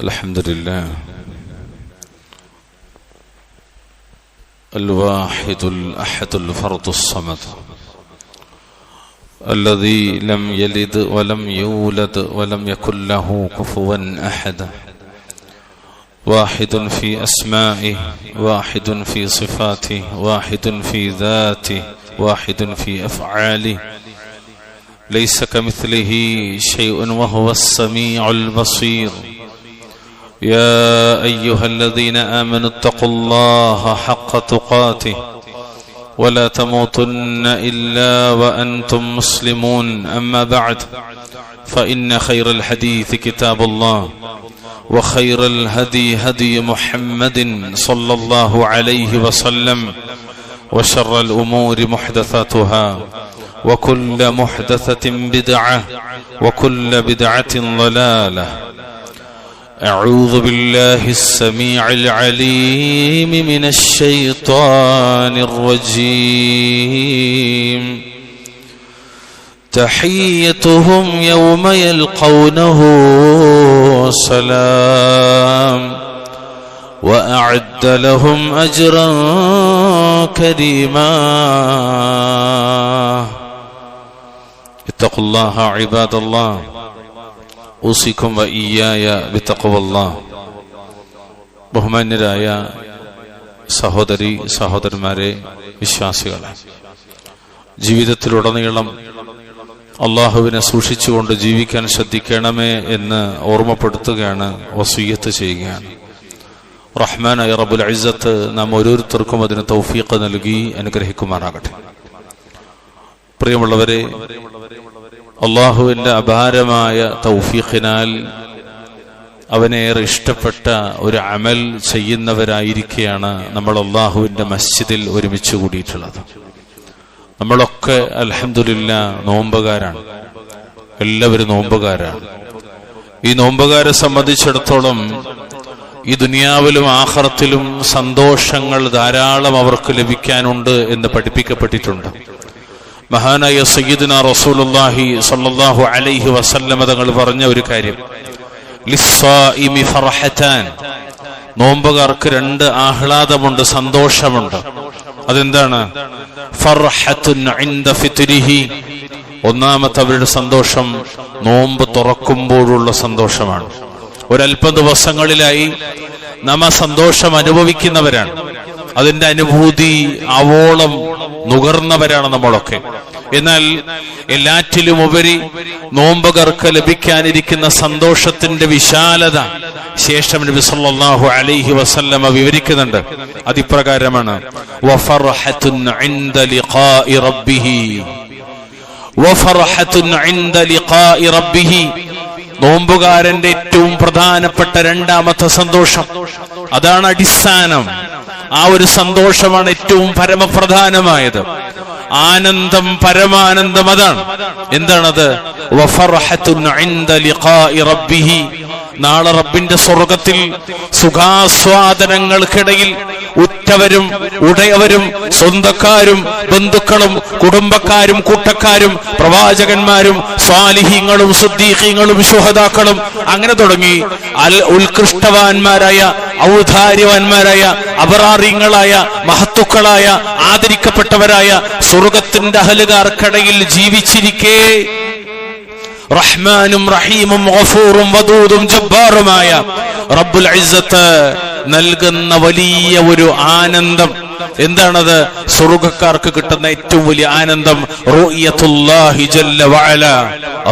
الحمد لله الواحد الأحد الفرد الصمد الذي لم يلد ولم يولد ولم يكن له كفوا أحد واحد في أسمائه واحد في صفاته واحد في ذاته واحد في أفعاله ليس كمثله شيء وهو السميع البصير يا أيها الذين آمنوا اتقوا الله حق تقاته ولا تموتن إلا وأنتم مسلمون أما بعد فإن خير الحديث كتاب الله وخير الهدي هدي محمد صلى الله عليه وسلم وشر الأمور محدثاتها وكل محدثة بدعة وكل بدعة ضلالة أعوذ بالله السميع العليم من الشيطان الرجيم تحيتهم يوم يلقونه سلام وأعد لهم أجرا كريما اتقوا الله عباد الله ഊസിക്കും വഇയ്യായ ബിത്തഖ്വല്ലാഹ്. ബഹുമാന്യരായ സഹോദരി സഹോദരന്മാരെ, വിശ്വാസികളെ, ജീവിതത്തിലുടനീളം അള്ളാഹുവിനെ സൂക്ഷിച്ചുകൊണ്ട് ജീവിക്കാൻ ശ്രദ്ധിക്കണമേ എന്ന് ഓർമ്മപ്പെടുത്തുകയാണ്, വസിയ്യത്ത് ചെയ്യുകയാണ്. റഹ്മാനായ റബ്ബുൽ ഇസ്സത്ത് നാം ഓരോരുത്തർക്കും അതിന് തൗഫീഖ് നൽകി അനുഗ്രഹിക്കുമാറാകട്ടെ. പ്രിയമുള്ളവരെ, അള്ളാഹുവിന്റെ അപാരമായ തൗഫീഖിനാൽ അവനേറെ ഇഷ്ടപ്പെട്ട ഒരു അമൽ ചെയ്യുന്നവരായിരിക്കെയാണ് നമ്മൾ അള്ളാഹുവിന്റെ മസ്ജിദിൽ ഒരുമിച്ച് കൂടിയിട്ടുള്ളത്. നമ്മളൊക്കെ അൽഹംദുലില്ലാഹ് നോമ്പുകാരാണ്, എല്ലാവരും നോമ്പുകാരാണ്. ഈ നോമ്പുകാരെ സംബന്ധിച്ചിടത്തോളം ഈ ദുനിയാവിലും ആഖിറത്തിലും സന്തോഷങ്ങൾ ധാരാളം അവർക്ക് ലഭിക്കാനുണ്ട് എന്ന് പഠിപ്പിക്കപ്പെട്ടിട്ടുണ്ട്. മഹാനായ സയ്യിദുനാ റസൂലുള്ളാഹി സ്വല്ലല്ലാഹു അലൈഹി വസല്ലം തങ്ങൾ പറഞ്ഞ ഒരു കാര്യം, ലിസ്സായിമി ഫർഹതാൻ, നോമ്പുകാർക്ക് രണ്ട് ആഹ്ലാദമുണ്ട്, സന്തോഷമുണ്ട്. അതെന്താണ്? ഫർഹത്തുൻ ഇൻദ ഫിത്രിഹി, ഒന്നാമത്തെ അവരുടെ സന്തോഷം നോമ്പ് തുറക്കുമ്പോഴുള്ള സന്തോഷമാണ്. ഒരല്പം ദിവസങ്ങളിലായി നാം ആ സന്തോഷം അനുഭവിക്കുന്നവരാണ്, അതിന്റെ അനുഭൂതി ആവോളം നുകർന്നവരാണ് നമ്മളൊക്കെ. എന്നാൽ എല്ലാറ്റിലും ഉപരി നോമ്പുകാർക്ക് ലഭിക്കാനിരിക്കുന്ന സന്തോഷത്തിന്റെ വിശാലത ശേഷം നബി സല്ലല്ലാഹു അലൈഹി വസല്ലമ വിവരിക്കുന്നുണ്ട്. അതിപ്രകാരമാണ്, വഫർഹത്തുൻ ഇൻദ ലിഖാഇ റബ്ബിഹി, വഫർഹത്തുൻ ഇൻദ ലിഖാഇ റബ്ബിഹി, നോമ്പുകാരന്റെ ഏറ്റവും പ്രധാനപ്പെട്ട രണ്ടാമത്തെ സന്തോഷം, അതാണ് അടിസ്ഥാനം. ആ ഒരു സന്തോഷമാണ് ഏറ്റവും പരമപ്രധാനമായത്. ആനന്ദം, പരമാനന്ദം, അതാണ്. എന്താണത്? വഫർഹത്തുൻ ഇൻദ ലിഖാഇ റബ്ബിഹി, നാളെ റബ്ബിന്റെ സ്വർഗത്തിൽ സുഖാസ്വാദനങ്ങൾക്കിടയിൽ ഉറ്റവരും ഉടയവരും സ്വന്തക്കാരും ബന്ധുക്കളും കുടുംബക്കാരും കൂട്ടക്കാരും പ്രവാചകന്മാരും സ്വാലിഹീങ്ങളും സിദ്ദീഖീങ്ങളും ശുഹദാക്കളും അങ്ങനെ തുടങ്ങി ഉത്കൃഷ്ടവാന്മാരായ ഔദാര്യവാന്മാരായ അബറാറിങ്ങളായ മഹത്തുക്കളായ ആദരിക്കപ്പെട്ടവരായ സ്വർഗത്തിന്റെ അഹലുകാർക്കിടയിൽ ജീവിച്ചിരിക്കെ റഹ്മാനും റഹീമും ഗഫൂറും വദൂദും ജബ്ബാറുമായ റബ്ബുൽ ഇസ്സത്ത് നൽകുന്ന വലിയ ഒരു ആനന്ദം. എന്താണത്? സ്വർഗ്ഗക്കാർക്ക് കിട്ടുന്ന ഏറ്റവും വലിയ ആനന്ദം റൂയത്തുല്ലാഹി ജല്ല വഅല,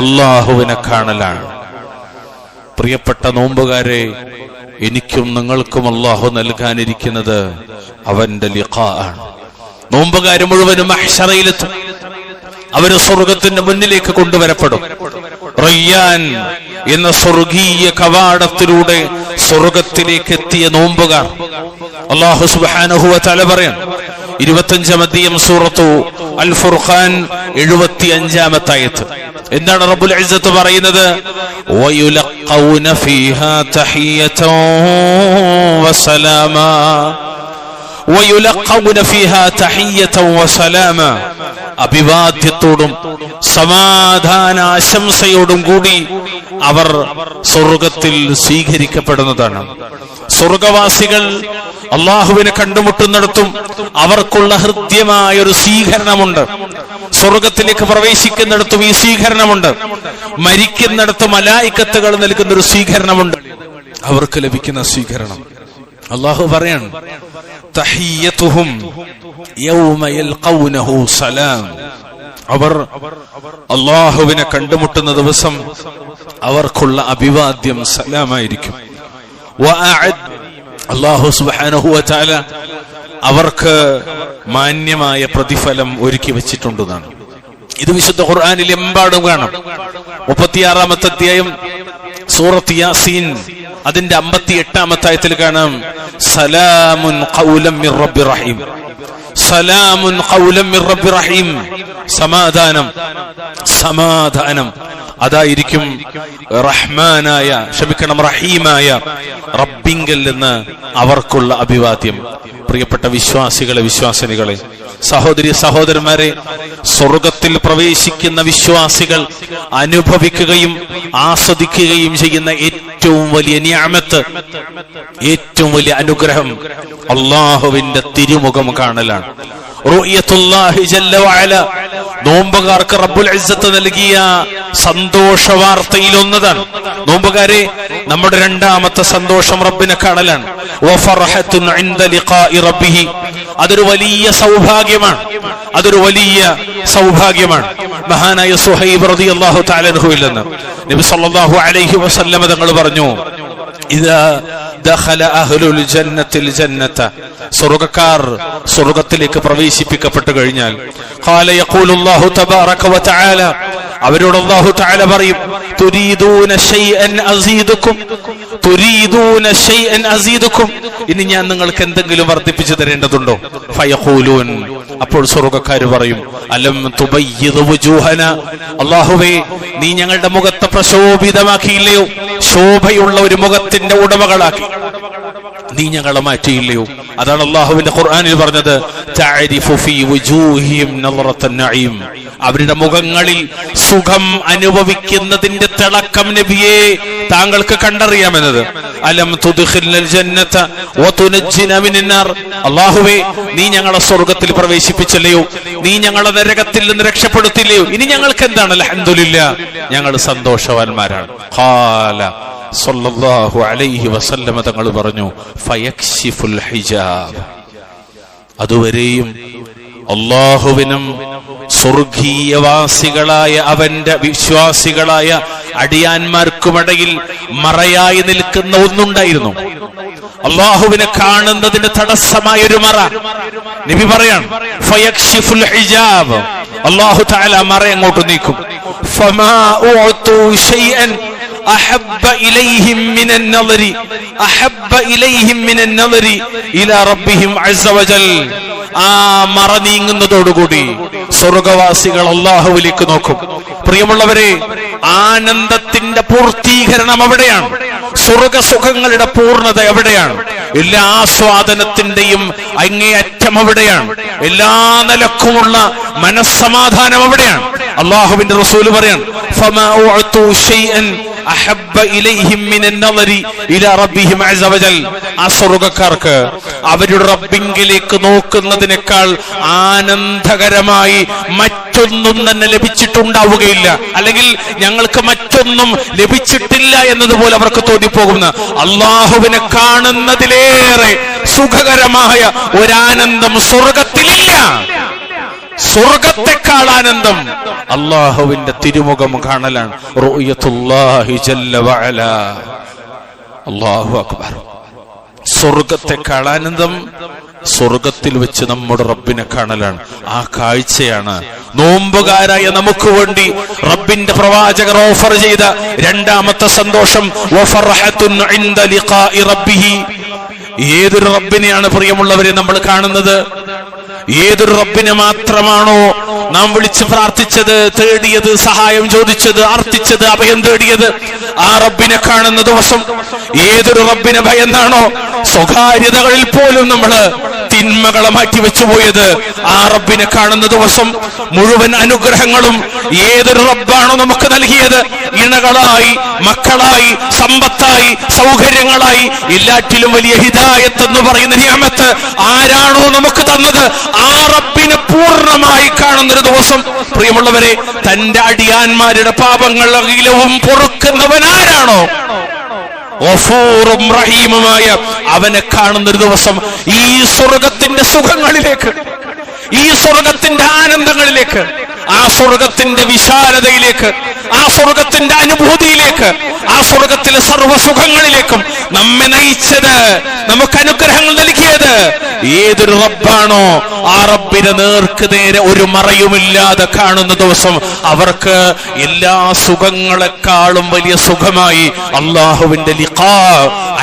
അല്ലാഹുവിനെ കാണലാണ്. പ്രിയപ്പെട്ട നോമ്പുകാരെ, എനിക്കും നിങ്ങൾക്കും അല്ലാഹു നൽകാനിരിക്കുന്നത് അവന്റെ ലിഖാ ആണ്. നോമ്പുകാർ മുഴുവനും മഹ്ശറയിലെത്തും, അവര് സ്വർഗത്തിന്റെ മുന്നിലേക്ക് കൊണ്ടുവരപ്പെടും. റയ്യാൻ എന്ന സ്വർഗീയ കവാടത്തിലൂടെ സ്വർഗത്തിലേക്ക് എത്തിയ നോമ്പുകാർ, അല്ലാഹു സുബ്ഹാനഹു വ തആല പറയാൻ 25-ാം അധ്യായം സൂറത്തു അൽ ഫുർഖാൻ 75-ാമത്തെ ആയത്ത്. എന്താണ് റബ്ബുൽ ഇസ്സത്ത് പറയുന്നത്? വയുലഖൗന ഫീഹാ തഹിയ്യതൻ വസലാമാ, വയുലഖൗന ഫീഹാ തഹിയ്യതൻ വസലാമാ, അഭിവാദ്യത്തോടും സമാധാന ആശംസയോടും കൂടി അവർ സ്വർഗത്തിൽ സ്വീകരിക്കപ്പെടുന്നതാണ്. സ്വർഗവാസികൾ അള്ളാഹുവിനെ കണ്ടുമുട്ടുന്നിടത്തും അവർക്കുള്ള ഹൃദ്യമായ ഒരു സ്വീകരണമുണ്ട്. സ്വർഗത്തിലേക്ക് പ്രവേശിക്കുന്നിടത്തും ഈ സ്വീകരണമുണ്ട്. മരിക്കുന്നിടത്ത് മലായിക്കത്തുകൾ നൽകുന്ന ഒരു സ്വീകരണമുണ്ട്. അവർക്ക് ലഭിക്കുന്ന സ്വീകരണം അള്ളാഹു പറയാണ്, തഹിയ്യതുഹും യൗമ യൽഖൗനഹു സലാം. അവർ അള്ളാഹുവിനെ കണ്ടുമുട്ടുന്ന ദിവസം അവർക്കുള്ള അഭിവാദ്യം സലാമായിരിക്കും. അല്ലാഹു സുബ്ഹാനഹു വ തആല അവർക്ക് മാന്യമായ പ്രതിഫലം ഒരുക്കി വെച്ചിട്ടുണ്ടെന്നാണ്. ഇത് വിശുദ്ധ ഖുർആനിൽ എമ്പാടും കാണാം. 36-ാമത്തെ അധ്യായം സൂറത്ത് യാസീൻ അതിന്റെ 58-ാമത്തെ ആയത്തിൽ കാണാം, സലാമുൻ ഖൗലൻ മിർ റബ്ബിർ റഹീം. സലാമുൻ ഖൗലൻ മിർ റബ്ബിർ റഹീം. സമാധാനം, സമാധാനം അതായിരിക്കും റഹ്മാനായ, റഹീമായ റബ്ബിങ്കൽ നിന്ന് അവർക്കുള്ള അഭിവാദ്യം. പ്രിയപ്പെട്ട വിശ്വാസികളെ, വിശ്വാസിനികളെ, സഹോദരി സഹോദരന്മാരെ, സ്വർഗത്തിൽ പ്രവേശിക്കുന്ന വിശ്വാസികൾ അനുഭവിക്കുകയും ആസ്വദിക്കുകയും ചെയ്യുന്ന ഏറ്റവും വലിയ നിഅമത്ത്, ഏറ്റവും വലിയ അനുഗ്രഹം അല്ലാഹുവിന്റെ തിരുമുഖം കാണലാണ്. റൂയത്തുല്ലാഹി ജല്ല വഅല നോമ്പുകാർക്ക് റബ്ബുൽ ഇസ്സത്ത് നൽകിയ സന്തോഷ വാർത്തയിൽ ഒന്നതാണ്. നോമ്പുകാരെ, നമ്മുടെ രണ്ടാമത്തെ സന്തോഷം റബ്ബിനെ കാണലാണ്. വഫർഹത്തുൻ ഇൻദ ലിഖാഇ റബ്ബിഹി. അതൊരു വലിയ സൗഭാഗ്യമാണ്, അതൊരു വലിയ സൗഭാഗ്യമാണ്. മഹാനായ സുഹൈബ് റളിയല്ലാഹു തആല അൻഹുവിൽ നിന്ന് നബി സല്ലല്ലാഹു അലൈഹി വസല്ലം തങ്ങൾ പറഞ്ഞു, ഇദാ ദഖല അഹ്ലുൽ ജന്നത്തിൽ ജന്നത, സ്വർഗ്ഗക്കാർ സ്വർഗ്ഗത്തിലേക്ക് പ്രവേശിപ്പിക്കപ്പെട്ടു കഴിഞ്ഞാൽ, ഖാല യഖൂലുല്ലാഹു തബാറക വ തആല, അവരോട് അല്ലാഹു തആല പറയും, തുരീദൂന ശൈഅൻ അസീദുക്കും, തുരീദൂന ശൈഅൻ അസീദുക്കും, ഇനി ഞാൻ നിങ്ങൾക്ക് എന്തെങ്കിലും വർദ്ധിപ്പിച്ചു തരേണ്ടതുണ്ടോ? ഫയഖൂലൂൻ, അപ്പോൾ സ്വർഗ്ഗക്കാർ പറയും, അലം തുബയ്യിദ് വുജൂഹന, അല്ലാഹുവേ നീ ഞങ്ങളുടെ മുഖത്തെ പ്രശോഭിതമാക്കിയില്ലയോ? ശോഭയുള്ള ഒരു മുഖത്തിന്റെ ഉടമകളാക്കി നീ ഞങ്ങളെ മാറ്റിയില്ലയോ? അതാണ് അല്ലാഹുവിന്റെ ഖുർആനിൽ പറഞ്ഞത്, തഅരിഫു ഫീ വുജൂഹിഹിം നളറത്തുൻ നഈം. അവരുടെ മുഖങ്ങളിൽ സുഖം അനുഭവിക്കുന്നതിന്റെ തിളക്കം നബിയെ താങ്കൾക്ക് കണ്ടറിയാമെന്നത്. അലം തുദ്ഖിൽനൽ ജന്നത വതുനജ്ജിന മിനന്നാർ, അല്ലാഹുവേ നീ ഞങ്ങളെ സ്വർഗ്ഗത്തിൽ പ്രവേശിപ്പിച്ചില്ലയോ? നീ ഞങ്ങളെ നരകത്തിൽ നിന്ന് രക്ഷപ്പെടുത്തില്ലയോ? ഇനി ഞങ്ങൾക്ക് എന്താണ്? അൽഹംദുലില്ലാ, ഞങ്ങൾ സന്തോഷവാന്മാരാണ്. ഖാല സല്ലല്ലാഹു അലൈഹി വസല്ലം തങ്ങൾ പറഞ്ഞു, ഫയക്ഷിഫുൽ ഹിജാബ്. അതുവരെയും അല്ലാഹുവിനും സ്വർഗീയവാസികളായ അവന്റെ വിശ്വാസികളായ അടിയാന്മാർക്കുമിടയിൽ മറയായി നിൽക്കുന്ന ഒന്നുണ്ടായിരുന്നു. അല്ലാഹുവിനെ കാണുന്നതിന് തടസ്സമായ ഒരു മറ. നബി പറയാൻ, ഫയക്ഷിഫുൽ ഹിജാബ്, അല്ലാഹു തആല മറ അങ്ങോട്ട് നീക്കും. ഫമാ ഉഅതു ശൈഅൻ അഹബ്ബ ഇലൈഹിം മിനൻ നളരി, അഹബ്ബ ഇലൈഹിം മിനൻ നളരി ഇലാ റബ്ബിഹിം അസ്സ വജൽ. ആ മറ നീങ്ങുന്നതോടുകൂടി സ്വർഗവാസികൾ അല്ലാഹുവിലേക്ക് നോക്കും. പ്രിയമുള്ളവരെ, ആനന്ദത്തിന്റെ പൂർത്തീകരണം അവിടെയാണ്. സ്വർഗസുഖങ്ങളുടെ പൂർണ്ണത എവിടെയാണ്? എല്ലാ ആസ്വാദനത്തിന്റെയും അങ്ങേയറ്റം അവിടെയാണ്. എല്ലാ നിലക്കുമുള്ള മനസ്സമാധാനം അവിടെയാണ്. അല്ലാഹുവിന്റെ റസൂൽ പറയാൻ, ഫമാ ഉഅതു ശൈഅൻ അഹബ്ബ ഇലൈഹിം മിനൻ നളരി ഇലാ റബ്ബിഹിം അസ്സ വജൽ. ആ സ്വർഗ്ഗക്കാർക്ക് അവരുടെ റബ്ബിങ്കിലേക്ക് നോക്കുന്നതിനേക്കാൾ ആനന്ദകരമായി മറ്റൊന്നും തന്നെ ലഭിച്ചിട്ടുണ്ടാവുകയില്ല. അല്ലെങ്കിൽ ഞങ്ങൾക്ക് മറ്റൊന്നും ലഭിച്ചിട്ടില്ല എന്നതുപോലെ അവർക്ക് തോന്നിപ്പോകുന്ന, അല്ലാഹുവിനെ കാണുന്നതിലേറെ സുഖകരമായ ഒരാനന്ദം സ്വർഗത്തിലില്ല. സ്വർഗത്തെക്കാൾ ആനന്ദം അല്ലാഹുവിന്റെ തിരുമുഖം കാണലാണ്. റൂയത്തുല്ലാഹി ജല്ല വഅല. അല്ലാഹു അക്ബർ. സ്വർഗത്തെക്കാൾ ആനന്ദം സ്വർഗത്തിൽ വെച്ച് നമ്മുടെ റബ്ബിനെ കാണലാണ്. ആ കാഴ്ചയാണ് നോമ്പുകാരായ നമുക്ക് വേണ്ടി റബ്ബിന്റെ പ്രവാചകർ ഓഫർ ചെയ്ത രണ്ടാമത്തെ സന്തോഷം. വഫർഹത്തുൻ ഇൻദ ലിഖാഇ റബ്ബിഹി. ഏതൊരു റബ്ബിനെയാണ് പ്രിയമുള്ളവരെ നമ്മൾ കാണുന്നത്? ഏതൊരു റബ്ബിനെ മാത്രമാണോ നാം വിളിച്ച് പ്രാർത്ഥിച്ചത്, തേടിയത്, സഹായം ചോദിച്ചത്, അർത്ഥിച്ചത്, അഭയം തേടിയത്? ആ റബ്ബിനെ കാണുന്ന ദിവസം ഏതൊരു റബ്ബിനെ ഭയന്നാണോ സ്വകാര്യതകളിൽ പോലും നമ്മൾ തിന്മകളെ മാറ്റിവെച്ചു പോയത് ആ റബ്ബിനെ കാണുന്ന ദിവസം മുഴുവൻ അനുഗ്രഹങ്ങളും ഏതൊരു റബ്ബാണോ നമുക്ക് നൽകിയത്, ഇണകളായി, മക്കളായി, സമ്പത്തായി, സൗകര്യങ്ങളായി, എല്ലാറ്റിലും വലിയ ഹിദായത്ത് എന്ന് പറയുന്ന നിഅമത്ത് ആരാണോ നമുക്ക് തന്നത് ആ റബ്ബിനെ പൂർണ്ണമായി കാണുന്നൊരു ദിവസം, പ്രിയമുള്ളവരെ, തന്റെ അടിയാന്മാരുടെ പാപങ്ങൾ അഖിലവും പൊറുക്കുന്നവനാരാണോ ഗഫൂറും റഹീമുമായ അവനെ കാണുന്നൊരു ദിവസം ഈ സ്വർഗത്തിന്റെ സുഖങ്ങളിലേക്ക്, ഈ സ്വർഗത്തിന്റെ ആനന്ദങ്ങളിലേക്ക്, ആ സ്വർഗത്തിന്റെ വിശാലതയിലേക്ക്, ആ സ്വർഗത്തിന്റെ അനുഭൂതിയിലേക്ക്, ആ സ്വർഗത്തിലെ സർവ്വസുഖങ്ങളിലേക്കും നമ്മെ നയിച്ചത്, നമുക്ക് അനുഗ്രഹങ്ങൾ നൽകിയത് ഏതൊരു റബ്ബാണോ ആ റബ്ബിനെ നേർക്ക് നേരെ ഒരു മറയുമില്ലാതെ കാണുന്ന ദിവസം അവർക്ക് എല്ലാ സുഖങ്ങളെക്കാളും വലിയ സുഖമായി അള്ളാഹുവിന്റെ ലിഖാ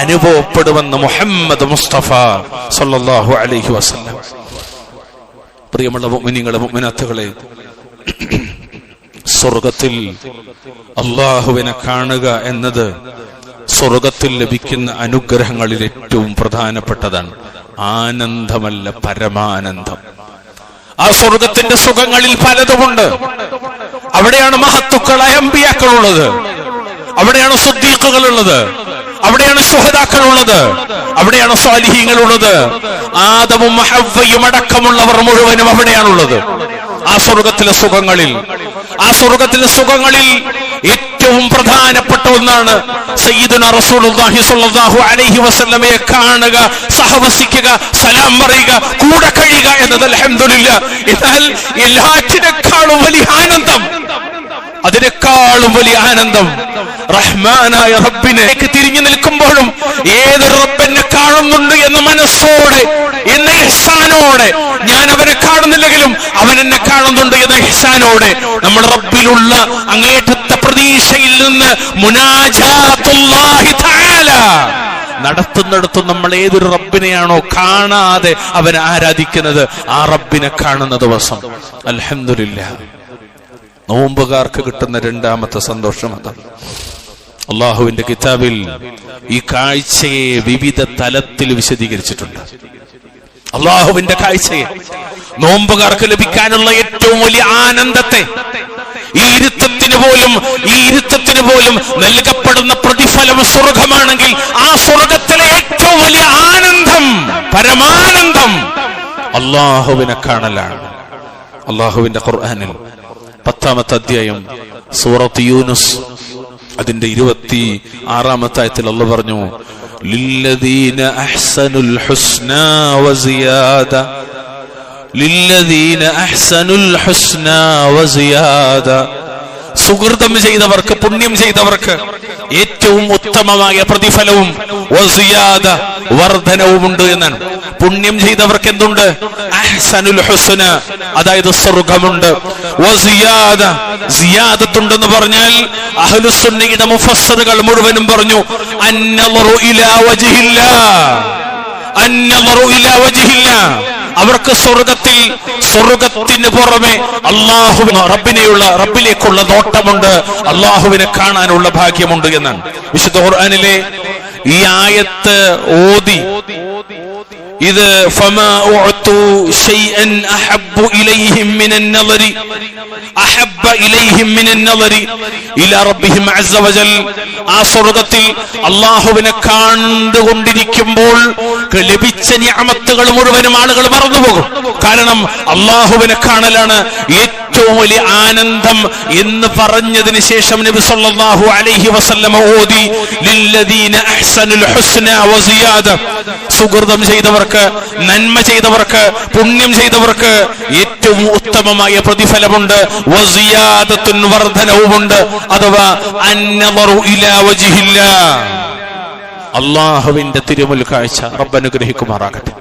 അനുഭവപ്പെടുമെന്ന് മുഹമ്മദ് മുസ്തഫ സല്ലല്ലാഹു അലൈഹി വസല്ലം. പ്രിയമുള്ള മുഅ്മിനീങ്ങളെ, മുഅ്മിനാത്തുകളെ, സ്വർഗത്തിൽ അള്ളാഹുവിനെ കാണുക എന്നത് സ്വർഗത്തിൽ ലഭിക്കുന്ന അനുഗ്രഹങ്ങളിൽ ഏറ്റവും പ്രധാനപ്പെട്ടതാണ്. ആനന്ദമല്ല, പരമാനന്ദം. ആ സ്വർഗത്തിന്റെ സുഖങ്ങളിൽ പലതുമുണ്ട്. അവിടെയാണ് മഹത്തുക്കളായ അമ്പിയാക്കളുള്ളത്, അവിടെയാണ് സിദ്ദീഖുകളുള്ളത്, അവിടെയാണ് ശുഹദാക്കളുള്ളത്, അവിടെയാണ് സ്വാലിഹീങ്ങളുള്ളത്. ആദമും ഹവ്വയും അടക്കമുള്ളവർ മുഴുവനും അവിടെയാണുള്ളത്. ആ സ്വർഗത്തിലെ സുഖങ്ങളിൽ, ആ സ്വർഗത്തിലെ സുഖങ്ങളിൽ ഏറ്റവും പ്രധാനപ്പെട്ട ഒന്നാണ് സയ്യിദുനാ റസൂലുള്ളാഹി സ്വല്ലല്ലാഹു അലൈഹി വസല്ലമയെ കാണുക, സഹവസിക്കുക, സലാം പറയുക, കൂടെ കഴിയുക എന്നത്. അൽഹംദുലില്ലാ. എന്നാൽ എല്ലാറ്റിനേക്കാളും വലിയ ആനന്ദം, അതിനേക്കാളും വലിയ ആനന്ദം റഹ്മാനായ റബ്ബിനേക്ക് തിരിഞ്ഞു നിൽക്കുമ്പോഴും ഏതൊരു റബ്ബിനെ കാണുന്നുണ്ട് എന്ന മനസ്സോടെ, എന്ന ഇഹ്സാനോടെ, ഞാൻ അവനെ കാണുന്നില്ലെങ്കിലും അവൻ എന്നെ കാണുന്നുണ്ട് എന്ന ഇഹ്സാനോടെ നമ്മൾ റബ്ബിലുള്ള അങ്ങേറ്റത്തെ പ്രതീക്ഷയിൽ നിന്ന് മുനാജാത്തുല്ലാഹി തആല നടത്തുന്നിടത്തും നമ്മൾ ഏതൊരു റബ്ബിനെയാണോ കാണാതെ അവൻ ആരാധിക്കുന്നത് ആ റബ്ബിനെ കാണുന്ന ദിവസം അൽഹംദുലില്ലാഹ്. നോമ്പുകാർക്ക് കിട്ടുന്ന രണ്ടാമത്തെ സന്തോഷം അതാണ്. അള്ളാഹുവിന്റെ കിതാബിൽ ഈ കാഴ്ചയെ വിവിധ തലത്തിൽ വിശദീകരിച്ചിട്ടുണ്ട്. അള്ളാഹുവിന്റെ കാഴ്ചയെ, നോമ്പുകാർക്ക് ലഭിക്കാനുള്ള ഏറ്റവും വലിയ ആനന്ദത്തെ, ഈ ഇരുത്തത്തിന് പോലും നൽകപ്പെടുന്ന പ്രതിഫലം സ്വർഗമാണെങ്കിൽ ആ സ്വർഗത്തിലെ ഏറ്റവും വലിയ ആനന്ദം, പരമാനന്ദം അള്ളാഹുവിനെ കാണലാണ്. അള്ളാഹുവിന്റെ ഖുർആനിൽ 10-ാമത്തെ അധ്യായം സൂറത്ത് യൂനുസ് അതിന്റെ 26-ാമത്തെ ആയത്തിൽ അല്ലാഹു പറഞ്ഞു, ലില്ലദീന അഹ്സനുൽ ഹുസ്നാ വസിയാദ, ലില്ലദീന അഹ്സനുൽ ഹുസ്നാ വസിയാദ. സുകൃതം ചെയ്തവർക്ക്, പുണ്യം ചെയ്തവർക്ക് ഏറ്റവും ഉത്തമമായ പ്രതിഫലവും വസിയാദ, വർധനവുമുണ്ട് എന്നാണ്. പുണ്യം ചെയ്തവർക്ക് എന്തുണ്ട്? അഹ്സനുൽ ഹുസ്ന, അതായത് സ്വർഗ്ഗമുണ്ട്. വസിയാദ, സിയാദത്തുണ്ടെന്ന് പറഞ്ഞാൽ അഹ്ലുസുന്നയുടെ മുഫസ്സിറുകൾ മുഴുവനും പറഞ്ഞു അന്നളറു ഇലാ വജ്ഹില്ലാഹ്, അന്നളറു ഇലാ വജ്ഹില്ലാഹ്. അവർക്ക് സ്വർഗത്തിന് പുറമെ റബ്ബിലേക്കുള്ള നോട്ടമുണ്ട്, അള്ളാഹുവിനെ കാണാനുള്ള ഭാഗ്യമുണ്ട് എന്നാണ്. വിശുദ്ധ ഖുർആനിലെ ഈ ആയത്ത് ഓതി ഇത് ഫമാ ഉഅതു ശൈഅൻ അഹബ്ബു ഇലൈഹിം മിനൻ നളരി, അഹബ്ബ ഇലൈഹിം മിനൻ നളരി ഇലാ റബ്ബിഹിം അസ്സ വജൽ. ആ സ്വർഗ്ഗത്തിൽ അല്ലാഹുവിനെ കണ്ടുകൊണ്ടിരിക്കുമ്പോൾ ലഭിച്ച നിഅമത്തുകൾ മുഴുവനും ആളുകൾ മറന്നുപോകും. കാരണം അല്ലാഹുവിനെ കാണലാണ് ഏറ്റവും വലിയ ആനന്ദം എന്ന് പറഞ്ഞതിന് ശേഷം നബി സല്ലല്ലാഹു അലൈഹി വസല്ലം ഓതി ലില്ലദീന അഹ്സനുൽ ഹുസ്നാ വസിയാദ. സുകൃതം ചെയ്തവർക്ക്, നന്മ ചെയ്തവർക്ക്, പുണ്യം ചെയ്തവർക്ക് ഏറ്റവും ഉത്തമമായ പ്രതിഫലമുണ്ട്, വസിയാദത്തുൻ, വർധനവുമുണ്ട്. അഥവാ അന്നളറു ഇലാ വജ്ഹില്ലാഹ്, അല്ലാഹുവിന്റെ തിരുമുൽ കാഴ്ച. റബ്ബ് അനുഗ്രഹിക്കുമാറാകട്ടെ.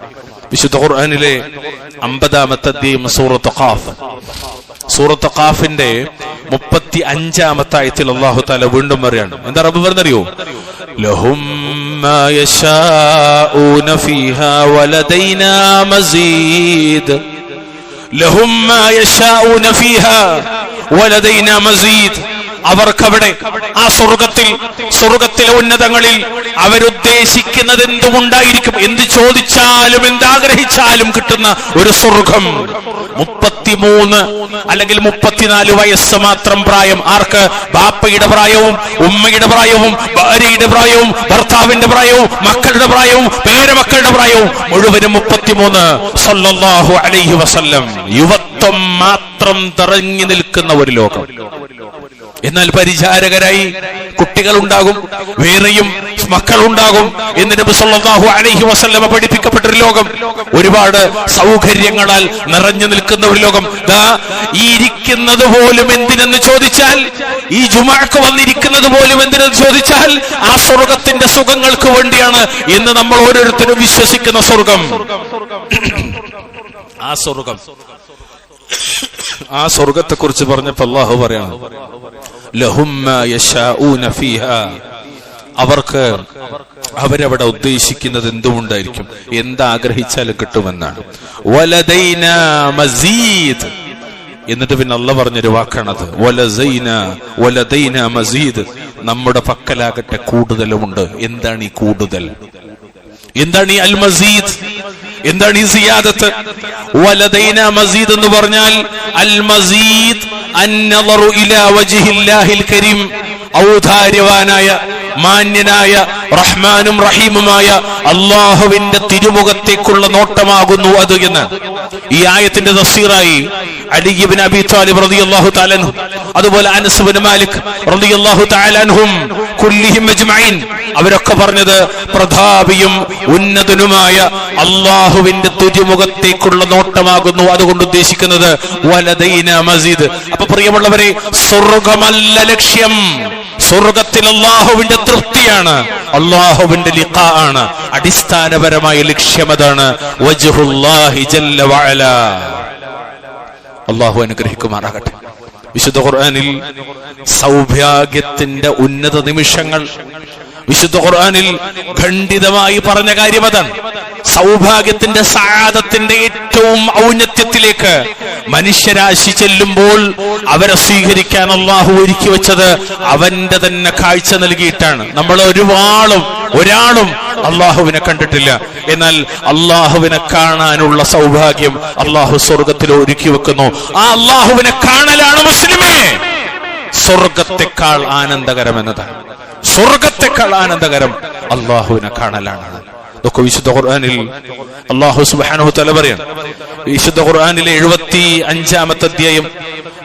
വിശുദ്ധ ഖുർആനിലെ 50-ാമത്തെ അധ്യായം സൂറത്ത് ഖാഫ്, സൂറത്ത് ഖാഫിന്റെ 35-ാമത്തെ ആയത്തിൽ അല്ലാഹു തആല വീണ്ടും പറയാണ്. എന്താ റബ്ബ് പറഞ്ഞറിയോ? ലഹും മാ യശാഊന ഫീഹാ വലദൈനാ മസീദ്, ലഹും മാ യശാഊന ഫീഹാ വലദൈനാ മസീദ്. അവർക്കവിടെ ആ സ്വർഗത്തിലെ ഉന്നതങ്ങളിൽ അവരുദ്ദേശിക്കുന്നത് എന്തുമുണ്ടായിരിക്കും. എന്ത് ചോദിച്ചാലും എന്താഗ്രഹിച്ചാലും കിട്ടുന്ന ഒരു സ്വർഗം. 33 അല്ലെങ്കിൽ 34 വയസ്സ് മാത്രം പ്രായം. ആർക്ക്? ബാപ്പയുടെ പ്രായവും ഉമ്മയുടെ പ്രായവും ഭാര്യയുടെ പ്രായവും ഭർത്താവിന്റെ പ്രായവും മക്കളുടെ പ്രായവും പേരമക്കളുടെ പ്രായവും മുഴുവനും 33 സല്ലല്ലാഹു അലൈഹി വസല്ലം. യുവത്വം മാത്രം തിറങ്ങി നിൽക്കുന്ന ഒരു ലോകം. എന്നാൽ പരിചാരകരായി കുട്ടികളുണ്ടാകും, വേറെയും മക്കളുണ്ടാകും എന്ന് നബി സല്ലല്ലാഹു അലൈഹി വസല്ലം പഠിപ്പിക്കപ്പെട്ടൊരു ലോകം. ഒരുപാട് സൗകര്യങ്ങളാൽ നിറഞ്ഞു നിൽക്കുന്ന ഒരു ലോകം. ഈ ഇരിക്കുന്നത് പോലും എന്തിനെന്ന് ചോദിച്ചാൽ, ഈ ജുമുഅക്ക് വന്നിരിക്കുന്നത് പോലും എന്തിനെന്ന് ചോദിച്ചാൽ ആ സ്വർഗത്തിന്റെ സുഖങ്ങൾക്ക് വേണ്ടിയാണ് എന്ന് നമ്മൾ ഓരോരുത്തരും വിശ്വസിക്കുന്ന സ്വർഗം. ആ സ്വർഗത്തെ കുറിച്ച് പറഞ്ഞപ്പോൾ അല്ലാഹു പറയാണ്, ലഹും മാ യശാഊന ഫീഹാ, അവർക്ക് അവരവിടെ ഉദ്ദേശിക്കുന്നത് എന്തുമുണ്ടായിരിക്കും, എന്താഗ്രഹിച്ചാലും കിട്ടുമെന്നാണ്. വലദൈനാ മസീദ്. എന്നിട്ട് പിന്നെ അല്ലാഹു പറഞ്ഞൊരു വാക്കാണത്, വലദൈനാ മസീദ്. നമ്മുടെ പക്കലാകട്ടെ കൂടുതലുമുണ്ട്. എന്താണ് ഈ കൂടുതൽ? എന്താണ് ഈ അൽ മസീദ്? എന്താണ് ഈ സിയാദത്ത്? വലദൈനാ മസീദ് എന്ന് പറഞ്ഞാൽ അൽ മസീദ് അന്നളറു ഇലാ വജ്ഹില്ലാഹിൽ കരീം, ഔദാര്യവാനായ മാന്യനായ റഹ്മാനും റഹീമുമായ അല്ലാഹുവിന്റെ തിരുമുഖത്തേക്കുള്ള നോട്ടമാകുന്നു അത് എന്ന് ഈ ആയത്തിന്റെ തഫ്സീറായി അലി ഇബ്നു അബീ ത്വാലിബ് റളിയല്ലാഹു തആല അൻഹു, അതുപോലെ അനസ് ഇബ്നു മാലിക് റളിയല്ലാഹു തആല അൻഹും കുല്ലിഹിം അജ്മഈൻ, അവരൊക്കെ പറഞ്ഞത് പ്രതാപിയും ഉന്നതനുമായ അല്ലാഹുവിന്റെ തിരുമുഖത്തേക്കുള്ള നോട്ടമാകുന്നു അതുകൊണ്ട് ഉദ്ദേശിക്കുന്നത് വലദൈനാ മസീദ്. അപ്പൊ പ്രിയമുള്ളവരെ, സ്വർഗമല്ല ലക്ഷ്യം. സ്വർഗത്തിൽ അല്ലാഹുവിന്റെ തൃപ്തിയാണ്, അല്ലാഹുവിന്റെ ലിഖാ ആണ് അടിസ്ഥാനപരമായ ലക്ഷ്യം. അതാണ് വജ്ഹുല്ലാഹി ജല്ല വഅലാ. അല്ലാഹു അനുഗ്രഹിക്കുമാറാകട്ടെ. വിശുദ്ധ ഖുർആനിൽ സൗഭാഗ്യത്തിന്റെ ഉന്നത നിമിഷങ്ങൾ വിശുദ്ധ ഖുർആനിൽ ഖണ്ഡിതമായി പറഞ്ഞ കാര്യം അതാണ്. സൗഭാഗ്യത്തിന്റെ സആദത്തിന്റെ ഏറ്റവും ഔന്നത്യത്തിലേക്ക് മനുഷ്യരാശി ചെല്ലുമ്പോൾ അവരെ സ്വീകരിക്കാൻ അല്ലാഹു ഒരുക്കി വെച്ചത് അവന്റെ തന്നെ കാഴ്ച നൽകിയിട്ടാണ്. നമ്മൾ ഒരാളും അല്ലാഹുവിനെ കണ്ടിട്ടില്ല. എന്നാൽ അല്ലാഹുവിനെ കാണാനുള്ള സൗഭാഗ്യം അല്ലാഹു സ്വർഗത്തിൽ ഒരുക്കി വെക്കുന്നു. ആ അല്ലാഹുവിനെ കാണലാണ് മുസ്ലിമേ സ്വർഗത്തെക്കാൾ ആനന്ദകരം എന്നതാണ്. സ്വർഗത്തെക്കാൾ ആനന്ദകരം അല്ലാഹുവിനെ കാണലാണ്. ഇതൊക്കെ വിശുദ്ധ ഖുർആനിൽ അല്ലാഹു സുബ്ഹാനഹു വ തആല പറയാണ്. വിശുദ്ധ ഖുർആനിലെ 75-ാമത്തെ അധ്യായം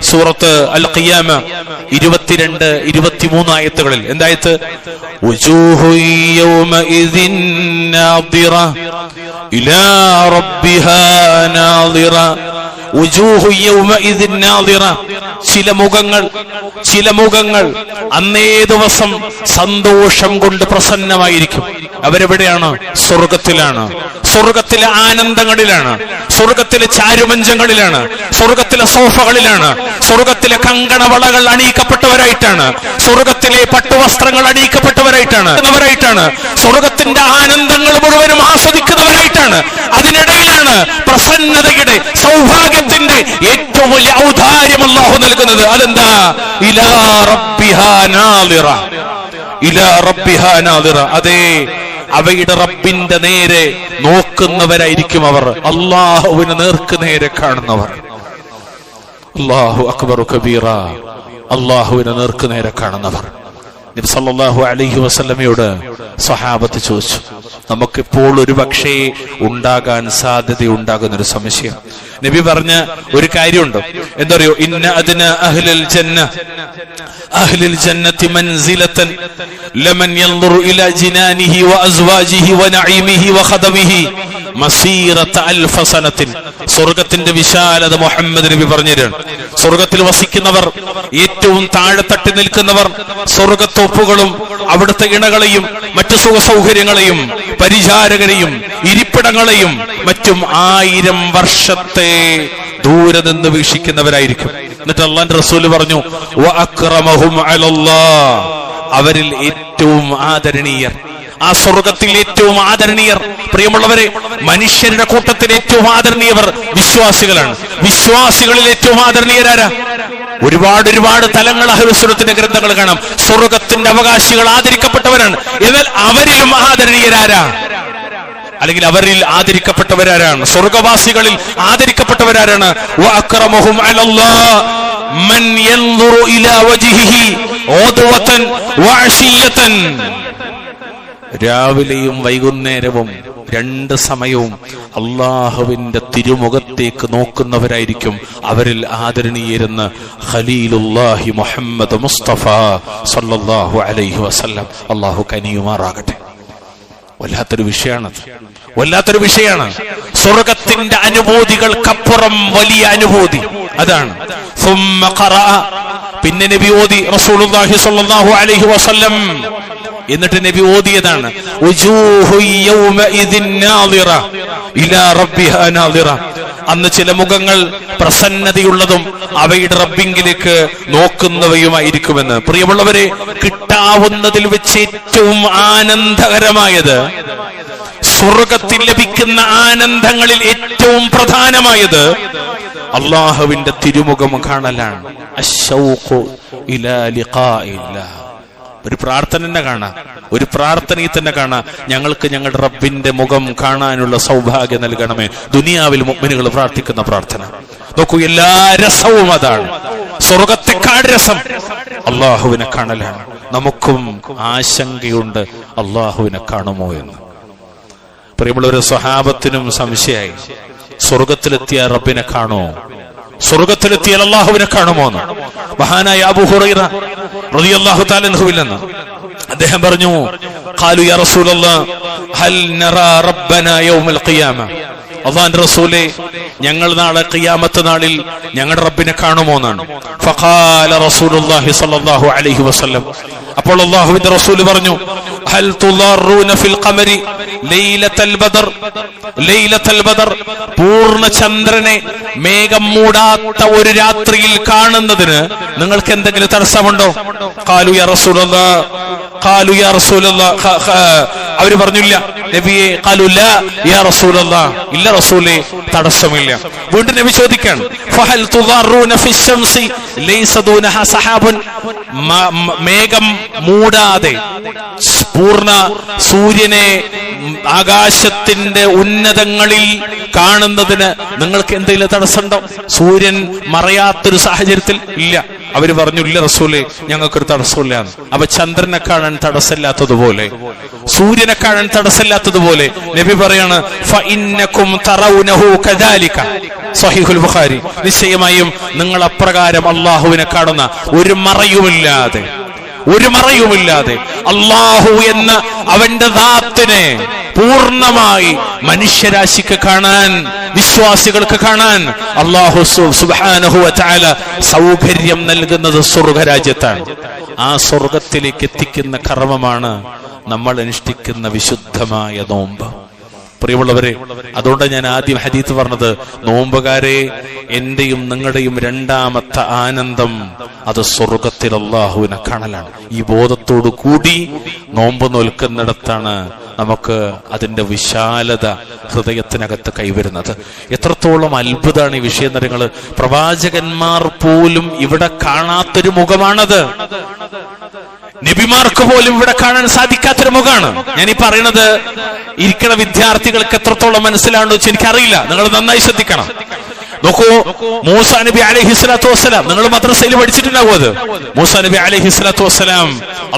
സൂറത്ത് അൽ ഖിയാമ 22-23 ആയത്തുകളിൽ എന്തായത്? വജൂഹു യൗമഇദിൻ നാദിറ ഇലാ റബ്ബിഹാ നാദിറ. വജൂഹു യൗമഇദിൻ നാദിറ. ചില മുഖങ്ങൾ അന്നേ ദിവസം സന്തോഷം കൊണ്ട് പ്രസന്നമായിരിക്കും. അവരെവിടെയാണ്? സ്വർഗത്തിലാണ്. സ്വർഗത്തിലെ ആനന്ദങ്ങളിലാണ്, സ്വർഗത്തിലെ ചാരുമഞ്ചങ്ങളിലാണ്, സ്വർഗത്തിലെ സോഫകളിലാണ്, സ്വർഗത്തിലെ കങ്കണവളകൾ അണിയിക്കപ്പെട്ടവരായിട്ടാണ്, സ്വർഗത്തിലെ പട്ടുവസ്ത്രങ്ങൾ അണിയിക്കപ്പെട്ടവരായിട്ടാണ്, സ്വർഗത്തിന്റെ ആനന്ദങ്ങൾ മുഴുവനും ആസ്വദിക്കുന്നവരായിട്ടാണ്. അതിനിടയിലാണ് പ്രസന്നതയുടെ, സൗഭാഗ്യത്തിന്റെ ഏറ്റവും വലിയ ഔദാര്യം അല്ലാഹു നൽകുന്നത്. അതെന്താ? ഇലാ റബ്ബിഹാ നാദിറ. ഇലാ റബ്ബിഹാ നാദിറ. അതേ, അവയുടെ റബ്ബിന്റെ നേരെ നോക്കുന്നവരായിരിക്കും അവർ. അല്ലാഹുവിനെ നേർക്ക് നേരെ കാണുന്നവർ. അല്ലാഹു അക്ബറു കബീറ. അല്ലാഹുവിനെ നേർക്ക് നേരെ കാണുന്നവർ. നബി സല്ലല്ലാഹു അലൈഹി വസല്ലമയോട് സ്വഹാബത്ത് ചോദിച്ചു, നമുക്കിപ്പോൾ ഒരു പക്ഷേ ഉണ്ടാകാൻ സാധ്യതയുണ്ടാകുന്നൊരു സംശയം. നബി പറഞ്ഞ ഒരു കാര്യമുണ്ട്, എന്താ പറയോ? ഇന്ന അദ്ന അഹ്ലിൽ ജന്നത്തി മൻസിലതൻ ലമൻ യൻദുറു ഇലാ ജിനാനിഹി വഅസ്വാജിഹി വനഈമിഹി വഖദമിഹി മസീറത അൽഫ സനത്തിൻ. സ്വർഗത്തിന്റെ വിശാലത മുഹമ്മദ് നബി പറഞ്ഞുതരാണ്. സ്വർഗത്തിൽ വസിക്കുന്നവർ, ഏറ്റവും താഴെ തട്ടി നിൽക്കുന്നവർ, സ്വർഗത്തോപ്പുകളും അവിടുത്തെ ഇണകളെയും മറ്റു സുഖ സൗകര്യങ്ങളെയും പരിചാരകരെയും ഇരിപ്പിടങ്ങളെയും മറ്റും 1000 വർഷത്തെ ദൂരെ നിന്ന് വീക്ഷിക്കുന്നവരായിരിക്കും. എന്നിട്ട് അല്ലാഹുവിന്റെ റസൂല് പറഞ്ഞു, വഅക്റമഹും അലല്ലാഹ്, അവരിൽ ഏറ്റവും ആദരണീയർ, ആ സ്വർഗത്തിൽ ഏറ്റവും ആദരണീയർ. പ്രിയമുള്ളവരെ, മനുഷ്യരുടെ കൂട്ടത്തിൽ ഏറ്റവും ആദരണീയവർ വിശ്വാസികളാണ്. വിശ്വാസികളിൽ ഏറ്റവും ആദരണീയരാരാ? ഒരുപാട് തലങ്ങൾ അഹ്ലുസുന്നത്തിന്റെ ഗ്രന്ഥങ്ങൾ കാണാം. സ്വർഗത്തിന്റെ അവകാശികൾ ആദരിക്കപ്പെട്ടവരാണ്. എന്നാൽ അവരിലും ആദരണീയരാരാ, അല്ലെങ്കിൽ അവരിൽ ആദരിക്കപ്പെട്ടവരാരാണ്? സ്വർഗവാസികളിൽ ആദരിക്കപ്പെട്ടവരാരാണ്? വഅക്റമഹും അലല്ലാഹ് മൻ യൻദുറു ഇലാ വജ്ഹിഹി ഉദ്വതൻ വഅശിയതൻ. രാവിലെയും വൈകുന്നേരവും 2 സമയവും അള്ളാഹുവിന്റെ തിരുമുഖത്തേക്ക് നോക്കുന്നവരായിരിക്കും അവരിൽ ആദരണീയരെന്ന് ഖലീലുല്ലാഹി മുഹമ്മദ് മുസ്തഫ സല്ലല്ലാഹു അലൈഹി വസല്ലം. അള്ളാഹു കനിയുമാറാകട്ടെ. വല്ലാത്തൊരു വിഷയമാണ്. സ്വർഗത്തിന്റെ അനുഭൂതികൾക്കപ്പുറം വലിയ അനുഭൂതി അതാണ്. പിന്നെ നബി ഓതി റസൂലുള്ളാഹി സ്വല്ലല്ലാഹു അലൈഹി വസല്ലം. എന്നിട്ട് നബി ഓതിയതാണ് അന്ന് ചില മുഖങ്ങൾ പ്രസന്നതയുള്ളതും അവയുടെ റബ്ബിങ്കിലേക്ക് നോക്കുന്നവയുമായിരിക്കുമെന്ന്. പ്രിയമുള്ളവരെ, കിട്ടാവുന്നതിൽ വെച്ച് ഏറ്റവും ആനന്ദകരമായത്, സ്വർഗത്തിൽ ലഭിക്കുന്ന ആനന്ദങ്ങളിൽ ഏറ്റവും പ്രധാനമായത് അള്ളാഹുവിന്റെ തിരുമുഖം കാണലാണ്. അശ്ശൗഖു ഇലാ ലിഖാഇല്ലാഹ്. ഒരു പ്രാർത്ഥനയിൽ തന്നെ കാണാം, ഞങ്ങൾക്ക് ഞങ്ങളുടെ റബ്ബിന്റെ മുഖം കാണാനുള്ള സൗഭാഗ്യം നൽകണമേ. ദുനിയാവിൽ മുഅ്മിനുകൾ പ്രാർത്ഥിക്കുന്ന പ്രാർത്ഥന നോക്കൂ, എല്ലാ രസവും അതാണ്. സ്വർഗത്തെക്കാൾ രസം അള്ളാഹുവിനെ കാണലാണ്. നമുക്കും ആശങ്കയുണ്ട് അള്ളാഹുവിനെ കാണുമോ എന്ന്. പ്രിയമുള്ളവരെ, സ്വഹാബത്തിനും സംശയമായി, സ്വർഗത്തിലെത്തിയ റബ്ബിനെ കാണുമോ, സ്വർഗത്തിലെത്തിയാൽ അള്ളാഹുവിനെ കാണുമോ എന്ന്. മഹാനായ അബൂ ഹുറൈറ റളിയല്ലാഹു തആല അൻഹുവിൽ നിന്ന് അദ്ദേഹം പറഞ്ഞു, ഖാലു യാ റസൂലല്ലാഹ് ഹൽ നറാ റബ്ബനാ യൗമൽ ഖിയാമ. അല്ലാഹുവിന്റെ റസൂലേ, ഞങ്ങൾ നാളെ ഖിയാമത്ത് നാളിൽ ഞങ്ങളുടെ റബ്ബിനെ കാണുമോ എന്നാണ്. ഫഖാല റസൂലുള്ളാഹി സ്വല്ലല്ലാഹു അലൈഹി വസല്ലം. അപ്പോൾ അല്ലാഹുവിന്റെ റസൂൽ പറഞ്ഞു, ഹൽ തുദറൂന ഫിൽ ഖമരി ലൈലത്തുൽ ബദർ. ലൈലത്തുൽ ബദർ, പൂർണ്ണ ചന്ദ്രനെ മേഘം മൂടാത്ത ഒരു രാത്രിയിൽ കാണുന്നതിന് നിങ്ങൾക്ക് എന്തെങ്കിലും തടസ്സമുണ്ടോ? ഖാലു യാ റസൂലല്ലാഹ്. ഖാലു യാ റസൂലല്ലാഹ്. അവർ പറഞ്ഞില്ല നബിയെ. ഖാലു ലാ യാ റസൂലല്ലാഹ്. ഇല്ല റസൂലേ, തടസ്സമില്ല. വീണ്ടും നബി ചോദിക്കാൻ, ഫഹൽ തുദറൂന ഫിശ് ശംസി ലൈസ ദൂനഹാ സഹാബുൻ. മേഘം മൂടാതെ പൂർണ്ണ സൂര്യനെ ആകാശത്തിന്റെ ഉന്നതങ്ങളിൽ കാണുന്നതിന് നിങ്ങൾക്ക് എന്തെങ്കിലും തടസ്സമുണ്ടോ? സൂര്യൻ മറയാത്തൊരു സാഹചര്യത്തിൽ ഇല്ല. അവര് പറഞ്ഞു, ഇല്ല റസൂലേ, ഞങ്ങൾക്കൊരു തടസ്സമില്ല. അപ്പൊ ചന്ദ്രനെ കാണാൻ തടസ്സമില്ലാത്തതുപോലെ, സൂര്യനെ കാണാൻ തടസ്സമില്ലാത്തതുപോലെ നബി പറയാണ്, ഫഇന്നകും തറൗനഹു കദാലിക. സ്വഹീഹുൽ ബുഖാരി. നിശ്ചയമായും നിങ്ങൾ അപ്രകാരം അള്ളാഹുവിനെ കാണുന്ന ഒരു മറയുമില്ലാതെ അള്ളാഹു എന്ന അവന്റെ ദാത്തിനെ പൂർണ്ണമായി മനുഷ്യരാശിക്ക് കാണാൻ, വിശ്വാസികൾക്ക് കാണാൻ അല്ലാഹു സുബ്ഹാനഹു വ തആല സൗകര്യം നൽകുന്നത് സ്വർഗരാജ്യത്താണ്. ആ സ്വർഗത്തിലേക്ക് എത്തിക്കുന്ന കർമ്മമാണ് നമ്മൾ അനുഷ്ഠിക്കുന്ന വിശുദ്ധമായ നോമ്പ്. പ്രിയമുള്ളവരെ, അതുകൊണ്ട് ഞാൻ ആദ്യം ഹദീത്ത് പറഞ്ഞത്, നോമ്പുകാരെ, എന്റെയും നിങ്ങളുടെയും രണ്ടാമത്തെ ആനന്ദം അത് സ്വർഗത്തിൽ അല്ലാഹുവിനെ കാണലാണ്. ഈ ബോധത്തോടു കൂടി നോമ്പ് നോൽക്കുന്നിടത്താണ് നമുക്ക് അതിന്റെ വിശാലത ഹൃദയത്തിനകത്ത് കൈവരുന്നത്. എത്രത്തോളം അത്ഭുതമാണ് ഈ വിഷയങ്ങൾ. പ്രവാചകന്മാർ പോലും ഇവിടെ കാണാത്തൊരു മുഖമാണത്. നബിമാർക്ക് പോലും ഇവിടെ കാണാൻ സാധിക്കാത്തൊരു മുഖമാണ്. ഞാൻ ഈ പറയുന്നത് ഇരിക്കുന്ന വിദ്യാർത്ഥികൾക്ക് എത്രത്തോളം മനസ്സിലാണെന്ന് വെച്ചാൽ എനിക്കറിയില്ല. നിങ്ങൾ നന്നായി ശ്രദ്ധിക്കണം. നോക്കൂ, മൂസാ നബി അലൈഹിസ്സലാത്തു വസ്സലാം, നിങ്ങൾ മദ്രസയിൽ പഠിച്ചിട്ടുണ്ടാവും അത്. മൂസാ നബി അലൈഹിസ്സലാത്തു വസ്സലാം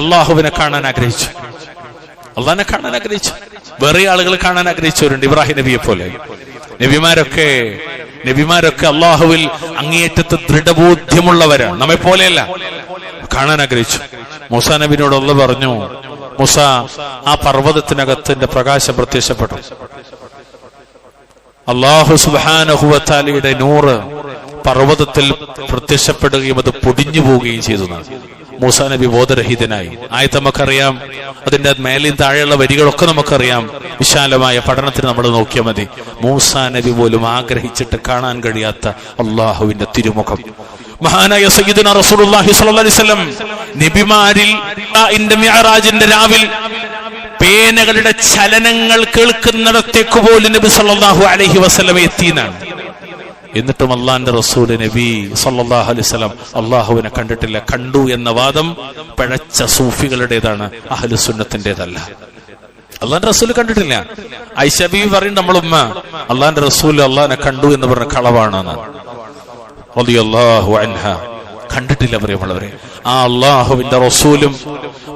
അള്ളാഹുവിനെ കാണാൻ ആഗ്രഹിച്ചു. അള്ളാഹിനെ കാണാൻ ആഗ്രഹിച്ചു. വേറെ ആളുകൾ കാണാൻ ആഗ്രഹിച്ചവരുണ്ട്, ഇബ്രാഹിം നബിയെ പോലെ. നബിമാരൊക്കെ അള്ളാഹുവിൽ അങ്ങേയറ്റത്ത് ദൃഢബോധ്യമുള്ളവരാണ്, നമ്മെ പോലെയല്ല. കാണാൻ ആഗ്രഹിച്ചു. മൂസാ നബിനോട് അല്ലാഹു പറഞ്ഞു, മൂസ, ആ പർവ്വതത്തിനകത്തിന്റെ പ്രകാശം പ്രത്യക്ഷപ്പെട്ടു. അല്ലാഹു സുബ്ഹാനഹു വ തആലയുടെ നൂറ് പർവ്വതത്തിൽ പ്രത്യക്ഷപ്പെടുകയും അത് പൊടിഞ്ഞു പോവുകയും ചെയ്തു. മൂസാ നബി ബോധരഹിതനായി. ആയത്ത് നമുക്കറിയാം, അതിന്റെ മേലെയും താഴെയുള്ള വരികളൊക്കെ നമുക്കറിയാം. വിശാലമായ പഠനത്തിന് നമ്മൾ നോക്കിയാൽ മതി. മൂസാ നബി പോലും ആഗ്രഹിച്ചിട്ട് കാണാൻ കഴിയാത്ത അള്ളാഹുവിന്റെ തിരുമുഖം. മഹാനായ സയ്യിദുനാ റസൂലുള്ളാഹി സ്വല്ലല്ലാഹു അലൈഹി വസല്ലം നബിമാരിൽ മിഅ്റാജിന്റെ രാവിൽ പേനകളുടെ ചലനങ്ങൾ കേൾക്കുന്നിടത്തേക്ക് പോലും നബി സല്ലല്ലാഹു അലൈഹി വസല്ലം എത്തിയെന്നാണ്. എന്നിട്ടും അള്ളാന്റെ റസൂല് നബി സല്ലല്ലാഹു അലൈഹി വസല്ലം അള്ളാഹുവിനെ കണ്ടിട്ടില്ല. കണ്ടു എന്ന വാദം പിഴച്ച സൂഫികളുടേതാണ്, അഹ്ലുസുന്നത്തിന്റേതല്ല. അള്ളാന്റെ റസൂല് കണ്ടിട്ടില്ല. ആയിഷ ബീവി പറയും നമ്മളുമ്മ അള്ളാന്റെ റസൂല് അള്ളാഹിനെ കണ്ടു എന്ന് പറഞ്ഞ കളവാണെന്ന്. റളിയല്ലാഹു അൻഹാ. കണ്ടിട്ടില്ല പ്രിയമുള്ളവരെ. ആ അള്ളാഹുവിന്റെ റസൂലും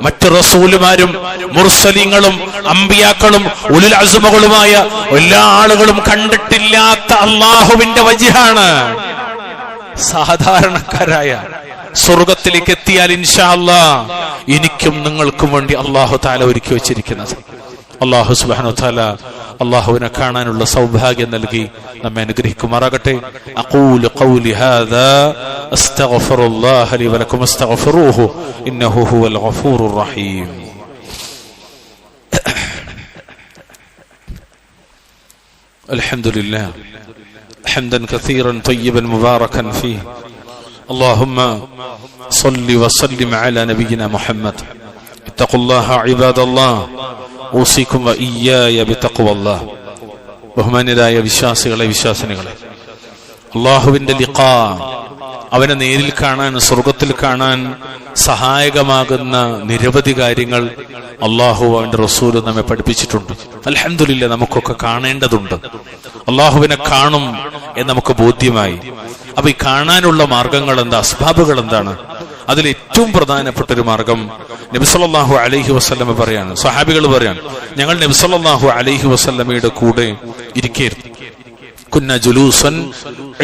മറ്റു റസൂലുമാരും മുർസലീങ്ങളും അമ്പിയാക്കളും ഉലുൽ അസ്മുകളുമായ എല്ലാ ആളുകളും കണ്ടിട്ടില്ലാത്ത അള്ളാഹുവിന്റെ വജ്ഹാണ് സാധാരണക്കാരായ സ്വർഗത്തിലേക്ക് എത്തിയാൽ ഇൻഷാ അല്ലാഹ് എനിക്കും നിങ്ങൾക്കും വേണ്ടി അള്ളാഹു തആല ഒരുക്കി വെച്ചിരിക്കുന്നത്. അള്ളാഹു സുബ്ഹാനഹു വ തആല അള്ളാഹുവിനെ കാണാനുള്ള സൗഭാഗ്യം നൽകി നമ്മെ അനുഗ്രഹിക്കുമാറാകട്ടെ. അഖൂലു ഖൗലി ഹാദാ അസ്തഗ്ഫിറുല്ലാഹ ലി വലക്കും അസ്തഗ്ഫിറൂഹു ഇന്നഹു ഹുവൽ ഗഫൂറുർ റഹീം. അൽഹംദുലില്ലാഹ് ഹംദൻ കസീറൻ തയ്യിബൻ മുബാറകൻ ഫീഹി. اللهم صل وسلم على نبينا محمد. اتقوا الله عباد الله. اوصيكم واياي بتقوى الله. ബഹുമാന്യരായ വിശ്വാസികളെ വിശ്വാസിനികളെ, അള്ളാഹുവിന്റെ ലിഖാ, അവനെ നേരിൽ കാണാൻ സ്വർഗത്തിൽ കാണാൻ സഹായകമാകുന്ന നിരവധി കാര്യങ്ങൾ അള്ളാഹു അവന്റെ റസൂൽ നമ്മെ പഠിപ്പിച്ചിട്ടുണ്ട്. അൽഹംദുലില്ലാഹ് നമുക്കൊക്കെ കാണേണ്ടതുണ്ട്. അള്ളാഹുവിനെ കാണും എന്ന് നമുക്ക് ബോധ്യമായി. അപ്പൊ ഈ കാണാനുള്ള മാർഗങ്ങൾ എന്താ, അസ്ബാബുകൾ എന്താണ്? അതിൽ ഏറ്റവും പ്രധാനപ്പെട്ട ഒരു മാർഗം നബി സല്ലല്ലാഹു അലൈഹി വസല്ലമ പറയാണ്, സ്വഹാബികൾ പറയാണ്, ഞങ്ങൾ നബി സല്ലല്ലാഹു അലൈഹി വസല്ലമയുടെ കൂടെ ഇരിക്കുകയായിരുന്നു. കുന്ന ജുലൂസൻ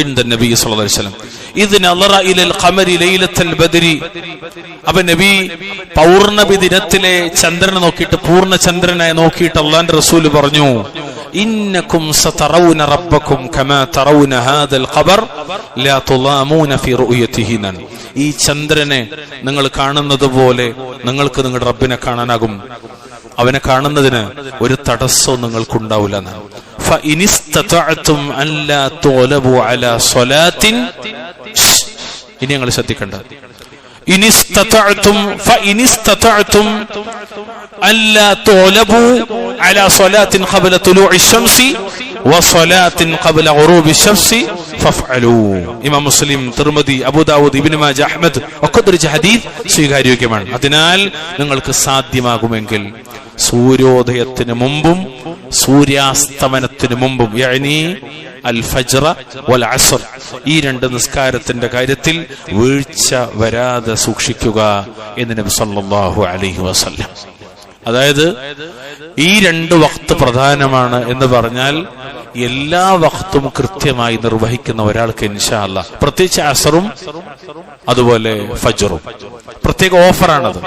ഇൻദ നബി സല്ലല്ലാഹു അലൈഹി വസല്ലം ഇദ് നളറ ഇലൽ ഖമരി ലൈലത്തുൽ ബദ്രി. അപ്പൊ നബി പൗർണമി ദിനത്തിലെ ചന്ദ്രനെ നോക്കിയിട്ട്, പൂർണ്ണ ചന്ദ്രനെ നോക്കിയിട്ട് അല്ലാഹുവിന്റെ റസൂൽ പറഞ്ഞു, ഇന്നകും സതറൗന റബ്ബകും കമാ തറൗന ഹാദൽ ഖബർ ലാ തുളാമൂന ഫീ റുയതിഹി. ഈ ചന്ദ്രനെ നിങ്ങൾ കാണുന്നത് പോലെ നിങ്ങൾക്ക് നിങ്ങളുടെ റബ്ബിനെ കാണാനാകും. അവനെ കാണുന്നതിന് ഒരു തടസ്സവും നിങ്ങൾക്കുണ്ടാവില്ല. ഫഇനിസ്തതഅതും അല്ലാ തുലബു അലാ സ്വലാത്തിൻ. ഇനി നിങ്ങൾ ശ്രദ്ധിക്കേണ്ട, ഫഇനിസ്തതഅതും അല്ലാ തുലബു അലാ സ്വലാത്തിൻ ഖബല തുലൂഇ ശംസി വസ്വലാത്തിൻ ഖബല ഗുറൂബി ശംസി ഫഫഅലൂ. ഇമാം മുസ്ലിം, തിർമിദി, അബൂ ദാവൂദ്, ഇബ്നു മാജ, അഹ്മദ് ഒക്കെ ഉദ്ധരിച്ച ഹദീസ് സ്വീകാര്യോഗ്യമാണ്. അതിനാൽ നിങ്ങൾക്ക് സാധ്യമാകുമെങ്കിൽ സൂര്യോദയത്തിന് മുമ്പും സൂര്യാസ്തമനത്തിന് മുമ്പും, യഅനി അൽ ഫജ്ർ വൽ അസ്ർ, ഈ രണ്ട് നിസ്കാരത്തിന്റെ കാര്യത്തിൽ വീഴ്ച വരാതെ സൂക്ഷിക്കുക എന്ന് നബി സല്ലല്ലാഹു അലൈഹി വസല്ലം. അതായത് ഈ രണ്ട് വഖ്ത് പ്രധാനമാണ് എന്ന് പറഞ്ഞാൽ എല്ലാ വഖ്തും കൃത്യമായി നിർവഹിക്കുന്ന ഒരാൾക്ക് ഇൻഷാ അല്ലാഹ്, പ്രത്യേകിച്ച് അസ്റും അതുപോലെ ഫജ്റും പ്രത്യേക ഓഫറാണത്.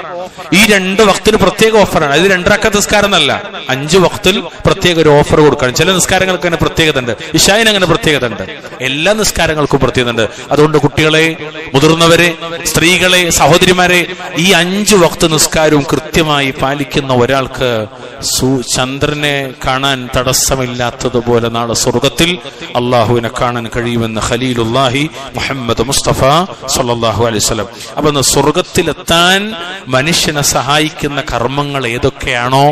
ഈ രണ്ട് വഖ്തിന് പ്രത്യേക ഓഫറാണ്. അത് 2 റക്അത്ത് നിസ്കാരം എന്നല്ല, 5 വഖ്തിൽ പ്രത്യേക ഒരു ഓഫർ കൊടുക്കണം. ചില നിസ്കാരങ്ങൾക്ക് തന്നെ പ്രത്യേകത ഉണ്ട്, ഇശായിന് അങ്ങനെ പ്രത്യേകത ഉണ്ട്, എല്ലാ നിസ്കാരങ്ങൾക്കും പ്രത്യേകത ഉണ്ട്. അതുകൊണ്ട് കുട്ടികളെ, മുതിർന്നവരെ, സ്ത്രീകളെ, സഹോദരിമാരെ, ഈ 5 വഖ്ത് നിസ്കാരവും കൃത്യമായി പാലിക്കുന്ന ഒരാൾക്ക് ചന്ദ്രനെ കാണാൻ തടസ്സമില്ലാത്തതുപോലെ നാളെ സ്വർഗത്തിൽ അള്ളാഹുവിനെ കാണാൻ കഴിയുമെന്ന് ഖലീലുല്ലാഹി മുഹമ്മദ് മുസ്തഫ സല്ലല്ലാഹു അലൈഹി വസല്ലം. അപ്പൊ സ്വർഗത്തിലെത്താൻ മനുഷ്യനെ സഹായിക്കുന്ന കർമ്മങ്ങൾ ഏതൊക്കെയാണോ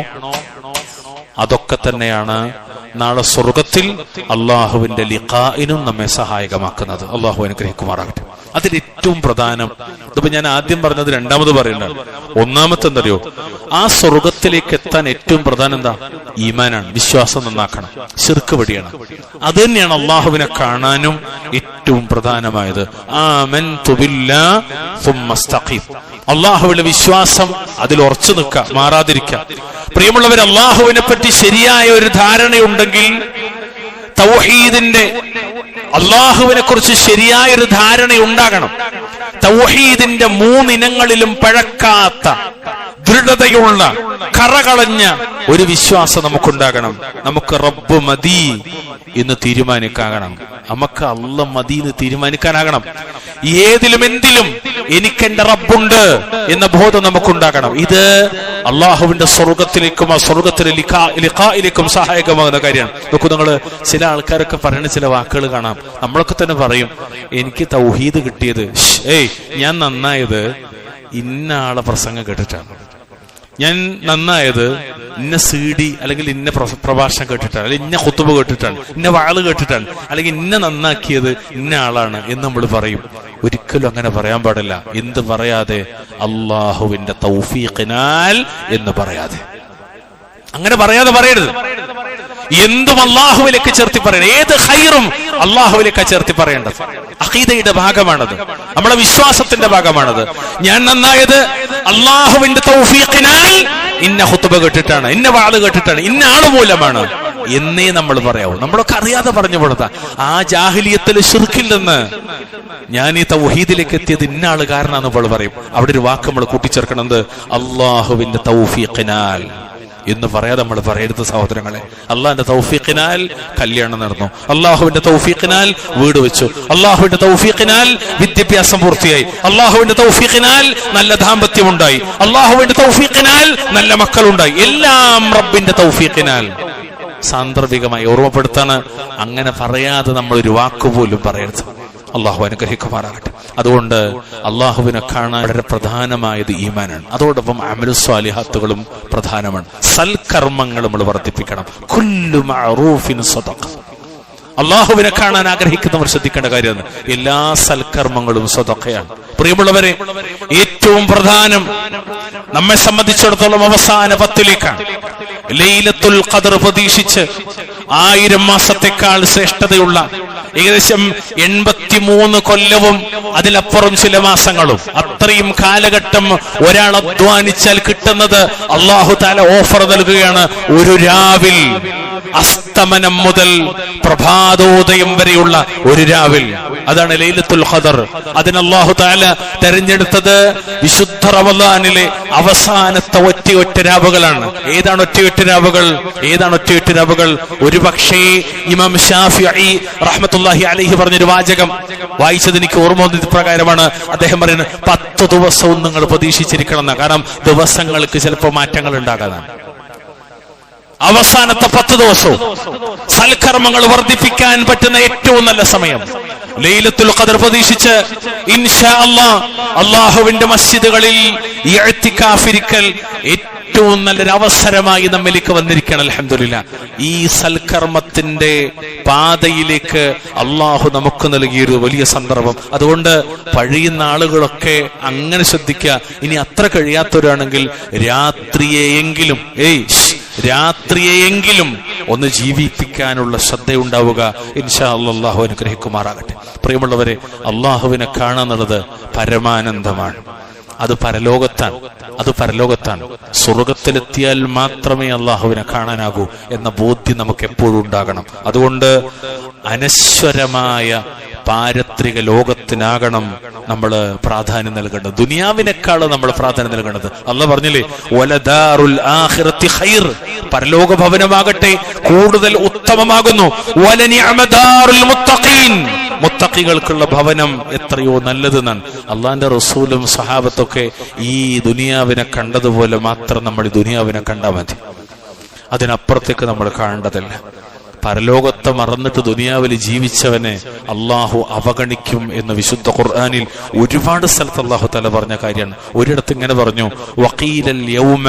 അതൊക്കെ തന്നെയാണ് നാളെ സ്വർഗത്തിൽ അള്ളാഹുവിന്റെ ലിഖാഇനും നമ്മെ സഹായകമാക്കുന്നത്. അള്ളാഹു അനുഗ്രഹിക്കുമാറാകട്ടെ. അതിൽ ഏറ്റവും പ്രധാനം, ഇതിപ്പോ ഞാൻ ആദ്യം പറഞ്ഞത് രണ്ടാമത് പറയണ്ടാണ്. ഒന്നാമത്തെ എന്തറിയോ, ആ സ്വർഗത്തിലേക്ക് എത്താൻ ഏറ്റവും പ്രധാനം എന്താ? ഈമാനാണ്, വിശ്വാസം നന്നാക്കണം, ശിർക്ക് വെടിയാണ്. അത് തന്നെയാണ് അള്ളാഹുവിനെ കാണാനും ഏറ്റവും പ്രധാനമായത്. ആമൻതു ബില്ലാഹി സുമ്മ ഇസ്തഖീം. അള്ളാഹുവിന്റെ വിശ്വാസം, അതിൽ ഉറച്ചു നിൽക്കുക, മാറാതിരിക്കുക. പ്രിയമുള്ളവർ, അള്ളാഹുവിനെ പറ്റി ശരിയായ ഒരു ധാരണയുണ്ടെങ്കിൽ, തൗഹീദിന്റെ, അള്ളാഹുവിനെ കുറിച്ച് ശരിയായൊരു ധാരണയുണ്ടാകണം. തൗഹീദിന്റെ 3 ഇനങ്ങളിലും പഴക്കാത്ത, ദൃഢതയുള്ള, കറകളഞ്ഞ ഒരു വിശ്വാസം നമുക്കുണ്ടാകണം. നമുക്ക് റബ്ബ് മതി എന്ന് തീരുമാനിക്കാകണം. നമുക്ക് അല്ലാഹ് മതി എന്ന് തീരുമാനിക്കാനാകണം. ഏതിലും എന്തിലും എനിക്കെന്റെ റബ്ബുണ്ട് എന്ന ബോധം നമുക്കുണ്ടാകണം. ഇത് അള്ളാഹുവിന്റെ സ്വർഗത്തിലേക്കും ആ സ്വർഗത്തിലെ ലിഖായിലേക്കും സഹായകമാകുന്ന കാര്യമാണ്. നോക്കൂ, നിങ്ങള് ചില ആൾക്കാരൊക്കെ പറയുന്ന ചില വാക്കുകൾ കാണാം. നമ്മളൊക്കെ തന്നെ പറയും, എനിക്ക് തൗഹീദ് കിട്ടിയത്, ഞാൻ നന്നായത് ഇന്ന ആളെ പ്രസംഗം കേട്ടിട്ടാണ്, ഞാൻ നന്നായത് ഇന്ന CD അല്ലെങ്കിൽ ഇന്ന പ്രഭാഷണം കേട്ടിട്ടാണ്, അല്ലെങ്കിൽ ഇന്ന ഖുതുബ കേട്ടിട്ടാണ്, ഇന്ന വാള് കേട്ടിട്ടാണ്, അല്ലെങ്കിൽ ഇന്ന നന്നാക്കിയത് ഇന്ന ആളാണ് എന്ന് നമ്മൾ പറയും. ഒരിക്കലും അങ്ങനെ പറയാൻ പാടില്ല. എന്ത് പറയാതെ? അള്ളാഹുവിന്റെ തൗഫീഖിനാൽ എന്ന് പറയാതെ. അങ്ങനെ പറയാതെ പറയരുത്. എന്തും അള്ളാഹുവിലേക്ക് ചേർത്തി പറയണം. ഏത് ഖൈറും അള്ളാഹുവിലേക്ക് ചേർത്തി പറയേണ്ടത് അഖീദയുടെ ഭാഗമാണത്, നമ്മുടെ വിശ്വാസത്തിന്റെ ഭാഗമാണത്. ഞാൻ നന്നായത് അള്ളാഹുവിന്റെ തൗഫീഖിനാൽ ഇന്ന ഖുതുബ കേട്ടിട്ടാണ്, ഇന്ന വാള് കേട്ടിട്ടാണ്, ഇന്ന ആള് മൂലമാണ് എന്നേ നമ്മൾ പറയാവൂ. നമ്മളൊക്കെ അറിയാതെ പറഞ്ഞു കൊടുത്ത ആ ജാഹിലിയത്തിൽ ശിർക്കിൽ നിന്ന് ഞാൻ ഈ തൗഹീദിലേക്ക് എത്തിയത് ഇന്ന ആള് കാരണമാണെന്ന് നമ്മൾ പറയും. അവിടെ ഒരു വാക്ക് നമ്മൾ കൂട്ടിച്ചേർക്കണത് അള്ളാഹുവിന്റെ തൗഫീഖിനാൽ എന്ന് പറയാതെ നമ്മൾ പറയരുത് സഹോദരങ്ങളെ. അള്ളാഹിന്റെ തൗഫീഖിനാൽ കല്യാണം നടന്നു, അള്ളാഹുവിന്റെ തൗഫീഖിനാൽ വീട് വെച്ചു, അള്ളാഹുവിന്റെ തൗഫീഖിനാൽ വിദ്യാഭ്യാസം പൂർത്തിയായി, അള്ളാഹുവിന്റെ തൗഫീഖിനാൽ നല്ല ദാമ്പത്യം ഉണ്ടായി, അള്ളാഹുവിന്റെ തൗഫീഖിനാൽ നല്ല മക്കളുണ്ടായി. എല്ലാം റബ്ബിന്റെ തൗഫീഖിനാൽ. സാന്ദർഭികമായി ഓർമ്മപ്പെടുത്താണ്. അങ്ങനെ പറയാതെ നമ്മൾ ഒരു വാക്കുപോലും പറയരുത്. അള്ളാഹു അനുഗ്രഹിക്കുമാറാകട്ടെ. അതുകൊണ്ട് അള്ളാഹുവിനെ കാണാൻ വളരെ പ്രധാനമായത് ഈമാനാണ്. അതോടൊപ്പം അമലു സ്വാലിഹാത്തുകളും പ്രധാനമാണ്. സൽക്കർമ്മങ്ങൾ നമ്മൾ വർദ്ധിപ്പിക്കണം. കുല്ലു മഅറൂഫിൻ സദഖ. അള്ളാഹുവിനെ കാണാൻ ആഗ്രഹിക്കുന്നവർ ശ്രദ്ധിക്കേണ്ട കാര്യമാണ്. എല്ലാ സൽക്കർമ്മങ്ങളും സദഖയാണ്. പ്രിയമുള്ളവരെ, ഏറ്റവും പ്രധാനം നമ്മെ സംബന്ധിച്ചിടത്തോളം അവസാന 10 ലൈലത്തുൽ ഖദർ പ്രതീക്ഷിച്ച് 1000 മാസത്തെക്കാൾ ശ്രേഷ്ഠതയുള്ള ഏകദേശം 83 കൊല്ലവും അതിലപ്പുറം ചില മാസങ്ങളും അത്രയും കാലഘട്ടം ഒരാൾ അധ്വാനിച്ചാൽ കിട്ടുന്നത് അല്ലാഹു തആല ഓഫർ നൽകുകയാണ്. ഒരു രാവിൽ അസ്തമനം മുതൽ പ്രഭാതോദയം വരെയുള്ള ഒരു രാവിൽ, അതാണ് ലൈലത്തുൽ ഖദർ. അതിന് അല്ലാഹു തആല തെരഞ്ഞെടുത്തത് വിശുദ്ധ റമളാനിലെ അവസാനത്തെ ഒറ്റ രാവുകളാണ്. ഏതാണ് ഒറ്റ രാവുകൾ? ഒരു പക്ഷേ ഇമാം ശാഫിഈ റഹ്മത്തുള്ളാഹി അലൈഹി പറഞ്ഞൊരു വാചകം വായിച്ചത് എനിക്ക് ഓർമ്മ വന്നത് പ്രകാരമാണ്. അദ്ദേഹം പറയുന്നത് 10 ദിവസവും നിങ്ങൾ പ്രതീക്ഷിച്ചിരിക്കണം എന്നാണ്. കാരണം ദിവസങ്ങൾക്ക് ചിലപ്പോൾ മാറ്റങ്ങൾ ഉണ്ടാകാതാണ്. അവസാനത്തെ 10 ദിവസവും സൽക്കർമ്മങ്ങൾ വർദ്ധിപ്പിക്കാൻ പറ്റുന്ന ഏറ്റവും നല്ല സമയം ലൈലത്തുൽ ഖദർ പ്രതീക്ഷിച്ച് ഇൻഷാ അല്ലാഹ് അല്ലാഹുവിന്റെ മസ്ജിദുകളിൽ ഇഅ്തികാഫിരിക്കൽ ഏറ്റവും നല്ലൊരു അവസരമായി നമ്മിലേക്ക് വന്നിരിക്കണം. അൽഹംദുലില്ലാഹ്. ഈ സൽക്കർമ്മത്തിന്റെ പാതയിലേക്ക് അള്ളാഹു നമുക്ക് നൽകിയൊരു വലിയ സന്ദർഭം. അതുകൊണ്ട് കഴിയുന്ന ആളുകളൊക്കെ അങ്ങനെ ശ്രദ്ധിക്കുക. ഇനി അത്ര കഴിയാത്തവരാണെങ്കിൽ രാത്രിയെയെങ്കിലും ഒന്ന് ജീവിപ്പിക്കാനുള്ള ശ്രദ്ധയുണ്ടാവുക. ഇൻഷാ അല്ലാഹു അനുഗ്രഹിക്കുമാറാകട്ടെ. പ്രിയമുള്ളവരെ, അള്ളാഹുവിനെ കാണാന്നുള്ളത് പരമാനന്ദമാണ്. അത് പരലോകത്താണ്. സ്വർഗത്തിലെത്തിയാൽ മാത്രമേ അള്ളാഹുവിനെ കാണാനാകൂ എന്ന ബോധ്യം നമുക്ക് എപ്പോഴും ഉണ്ടാകണം. അതുകൊണ്ട് അനശ്വരമായ പാരത്രിക ലോകത്തിനാകണം നമ്മൾ പ്രാധാന്യം നൽകേണ്ടത്. ദുനിയാവിനേക്കാളും നമ്മൾ പ്രാധാന്യം നൽകേണ്ടത്. അല്ലാഹു പറഞ്ഞില്ലേ, വലദാറുൽ ആഖിറത്തി ഖൈർ, പരലോക ഭവനമാകട്ടെ കൂടുതൽ ഉത്തമമാകുന്നു. വലനിഅമദാറുൽ മുത്തഖീൻ, മുത്തഖികൾക്കുള്ള ഭവനം എത്രയോ നല്ലതെന്നാണ്. അള്ളാഹിന്റെ റസൂലും സഹാബത്തൊക്കെ ഈ ദുനിയാവിനെ കണ്ടതുപോലെ മാത്രം നമ്മൾ ഈ ദുനിയാവിനെ കണ്ടാൽ മതി. അതിനപ്പുറത്തേക്ക് നമ്മൾ കാണേണ്ടതല്ല. പരലോകത്തെ മറന്നിട്ട് ദുനിയാവിൽ ജീവിച്ചവനെ അള്ളാഹു അവഗണിക്കും എന്ന് വിശുദ്ധ ഖുർആനിൽ ഒരുപാട് സ്ഥലത്ത് അള്ളാഹു തആല പറഞ്ഞ കാര്യമാണ്. ഒരിടത്ത് ഇങ്ങനെ പറഞ്ഞു, വഖീലൽ യൗമ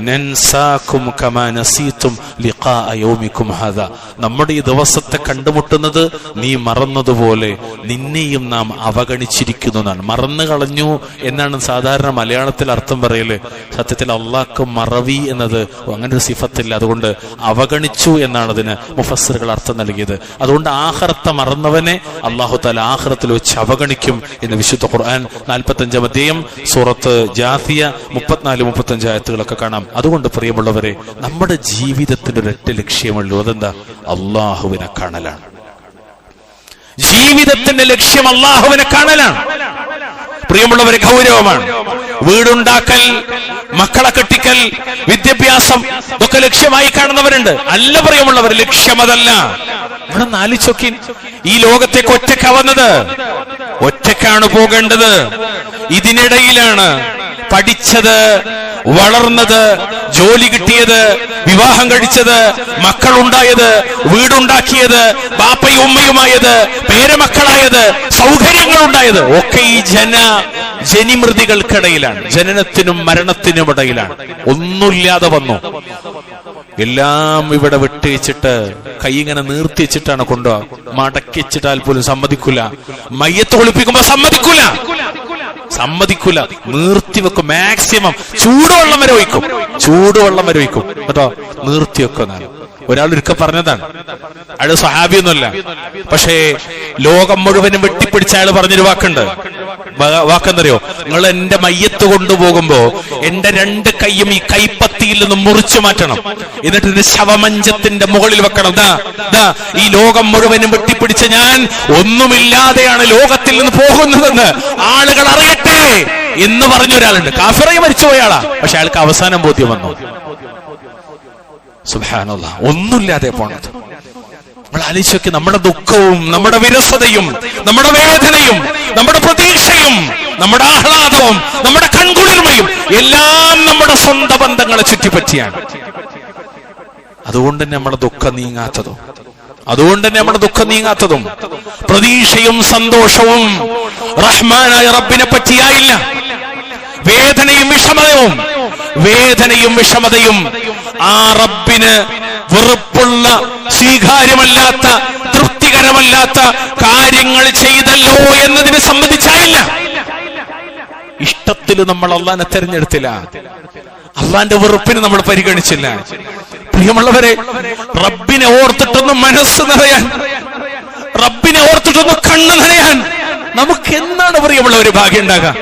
നൻസാകും കമാ നസീതും ലിഖാഅ യൗമികും ഹാദാ. നമ്മുടെ ഈ ദിവസത്തെ കണ്ടുമുട്ടുന്നത് നീ മറന്നതുപോലെ നിന്നെയും നാം അവഗണിച്ചിരിക്കുന്നു എന്നാണ്. മറന്നു കളഞ്ഞു എന്നാണ് സാധാരണ മലയാളത്തിൽ അർത്ഥം പറയല്. സത്യത്തിൽ അള്ളാഹ്ക്ക് മറവി എന്നത് അങ്ങനെ ഒരു സിഫത്തില്ല. അതുകൊണ്ട് അവഗണിച്ചു എന്നാണ് അതിന് മുഫസ്സിറുകൾ അർത്ഥം നൽകിയത്. അതുകൊണ്ട് ആഖിറത്തെ മറന്നവനെ അല്ലാഹു തആല ആഖിറത്തിൽ വെച്ച് അവഗണിക്കും എന്ന് വിശുദ്ധ ഖുർആൻ 45-ാം അധ്യായം സൂറത്ത് ജാസിയ 34-35 ആയത്തുകളൊക്കെ കാണാം. അതുകൊണ്ട് പ്രിയമുള്ളവരെ, നമ്മുടെ ജീവിതത്തിന്റെ ഒരൊറ്റ ലക്ഷ്യമുള്ളൂ. അതെന്താ? അല്ലാഹുവിനെ കാണലാണ്. ജീവിതത്തിന്റെ ലക്ഷ്യം അല്ലാഹുവിനെ കാണലാണ്. പ്രിയമുള്ളവരെ, ഗൗരവമാണ്. വീടുണ്ടാക്കൽ, മക്കളെ കെട്ടിക്കൽ, വിദ്യാഭ്യാസം ഇതൊക്കെ ലക്ഷ്യമായി കാണുന്നവരുണ്ട്. അല്ല പ്രിയമുള്ളവർ, ലക്ഷ്യം അതല്ല. ഇവിടെ നാലിച്ചൊക്കെ ഈ ലോകത്തേക്ക് ഒറ്റയ്ക്കാ വന്നത്, ഒറ്റയ്ക്കാണ് പോകേണ്ടത്. ഇതിനിടയിലാണ് പഠിച്ചത്, വളർന്നത്, ജോലി കിട്ടിയത്, വിവാഹം കഴിച്ചത്, മക്കളുണ്ടായത്, വീടുണ്ടാക്കിയത്, ബാപ്പയും ഉമ്മയുമായത്, പേരമക്കളായത്, സൗകര്യങ്ങൾ ഉണ്ടായത് ഒക്കെ ഈ ജനിമൃതികൾക്കിടയിലാണ്, ജനനത്തിനും മരണത്തിനും ഇടയിലാണ്. ഒന്നുമില്ലാതെ വന്നു, എല്ലാം ഇവിടെ വിട്ടുവെച്ചിട്ട് കൈ ഇങ്ങനെ നീർത്തി വെച്ചിട്ടാണ് കൊണ്ടുപോകുക. മടക്കി വെച്ചിട്ടാൽ പോലും സമ്മതിക്കൂല. മയ്യത്ത് ഒളിപ്പിക്കുമ്പോ സമ്മതിക്കൂല, നീർത്തി വെക്കും. മാക്സിമം ചൂടുവെള്ളം വരെ ഒഴിക്കും കേട്ടോ, നീർത്തി വെക്കുന്ന ഒരാൾ ഒരിക്കൽ പറഞ്ഞതാണ്. അയാൾ സ്വഹാബിയൊന്നുമല്ല, പക്ഷേ ലോകം മുഴുവനും വെട്ടിപ്പിടിച്ച അയാൾ പറഞ്ഞൊരു വാക്കെന്തറിയോ? നിങ്ങൾ എന്റെ മയ്യത്ത് കൊണ്ടുപോകുമ്പോ എന്റെ 2 കൈയും ഈ കൈപ്പത്തിയിൽ നിന്ന് മുറിച്ചു മാറ്റണം, എന്നിട്ട് ഒരു ശവമഞ്ചത്തിന്റെ മുകളിൽ വെക്കണം. ഈ ലോകം മുഴുവനും വെട്ടിപ്പിടിച്ച ഞാൻ ഒന്നുമില്ലാതെയാണ് ലോകത്തിൽ നിന്ന് പോകുന്നതെന്ന് ആളുകൾ അറിയട്ടെ എന്ന് പറഞ്ഞ ഒരാളുണ്ട്. കാഫിറായി മരിച്ചുപോയാളാ, പക്ഷെ അയാൾക്ക് അവസാനം ബോധ്യം വന്നു. സുബ്ഹാനല്ലാഹ്, ഒന്നുമില്ലാതെ പോണത്. നമ്മൾ ആലോചിച്ച് നമ്മുടെ ദുഃഖവും നമ്മുടെ വിരസതയും നമ്മുടെ വേദനയും നമ്മുടെ പ്രതീക്ഷയും നമ്മുടെ ആഹ്ലാദവും നമ്മുടെ കൺകുളിർമയും എല്ലാം നമ്മുടെ സ്വന്തം ബന്ധങ്ങളെ ചുറ്റിപ്പറ്റിയാണ്. അതുകൊണ്ട് തന്നെ നമ്മുടെ ദുഃഖം നീങ്ങാത്തതും പ്രതീക്ഷയും സന്തോഷവും റഹ്മാനായ റബ്ബിനെ പറ്റിയായില്ല. വേദനയും വിഷമതയും ആ റബ്ബിന് വെറുപ്പുള്ള, സ്വീകാര്യമല്ലാത്ത, തൃപ്തികരമല്ലാത്ത കാര്യങ്ങൾ ചെയ്തല്ലോ എന്നതിനെ സംബന്ധിച്ചായില്ല. ഇഷ്ടത്തിൽ നമ്മൾ അള്ളാനെ തെരഞ്ഞെടുത്തില്ല, അള്ളാന്റെ വെറുപ്പിന് നമ്മൾ പരിഗണിച്ചില്ല. പ്രിയമുള്ളവരെ, റബ്ബിനെ ഓർത്തിട്ടൊന്ന് മനസ്സ് നിറയാൻ, റബ്ബിനെ ഓർത്തിട്ടൊന്ന് കണ്ണ് നിറയാൻ നമുക്ക് എന്നാണ് പ്രിയമുള്ളവര് ഭാഗ്യം ഉണ്ടാകാം?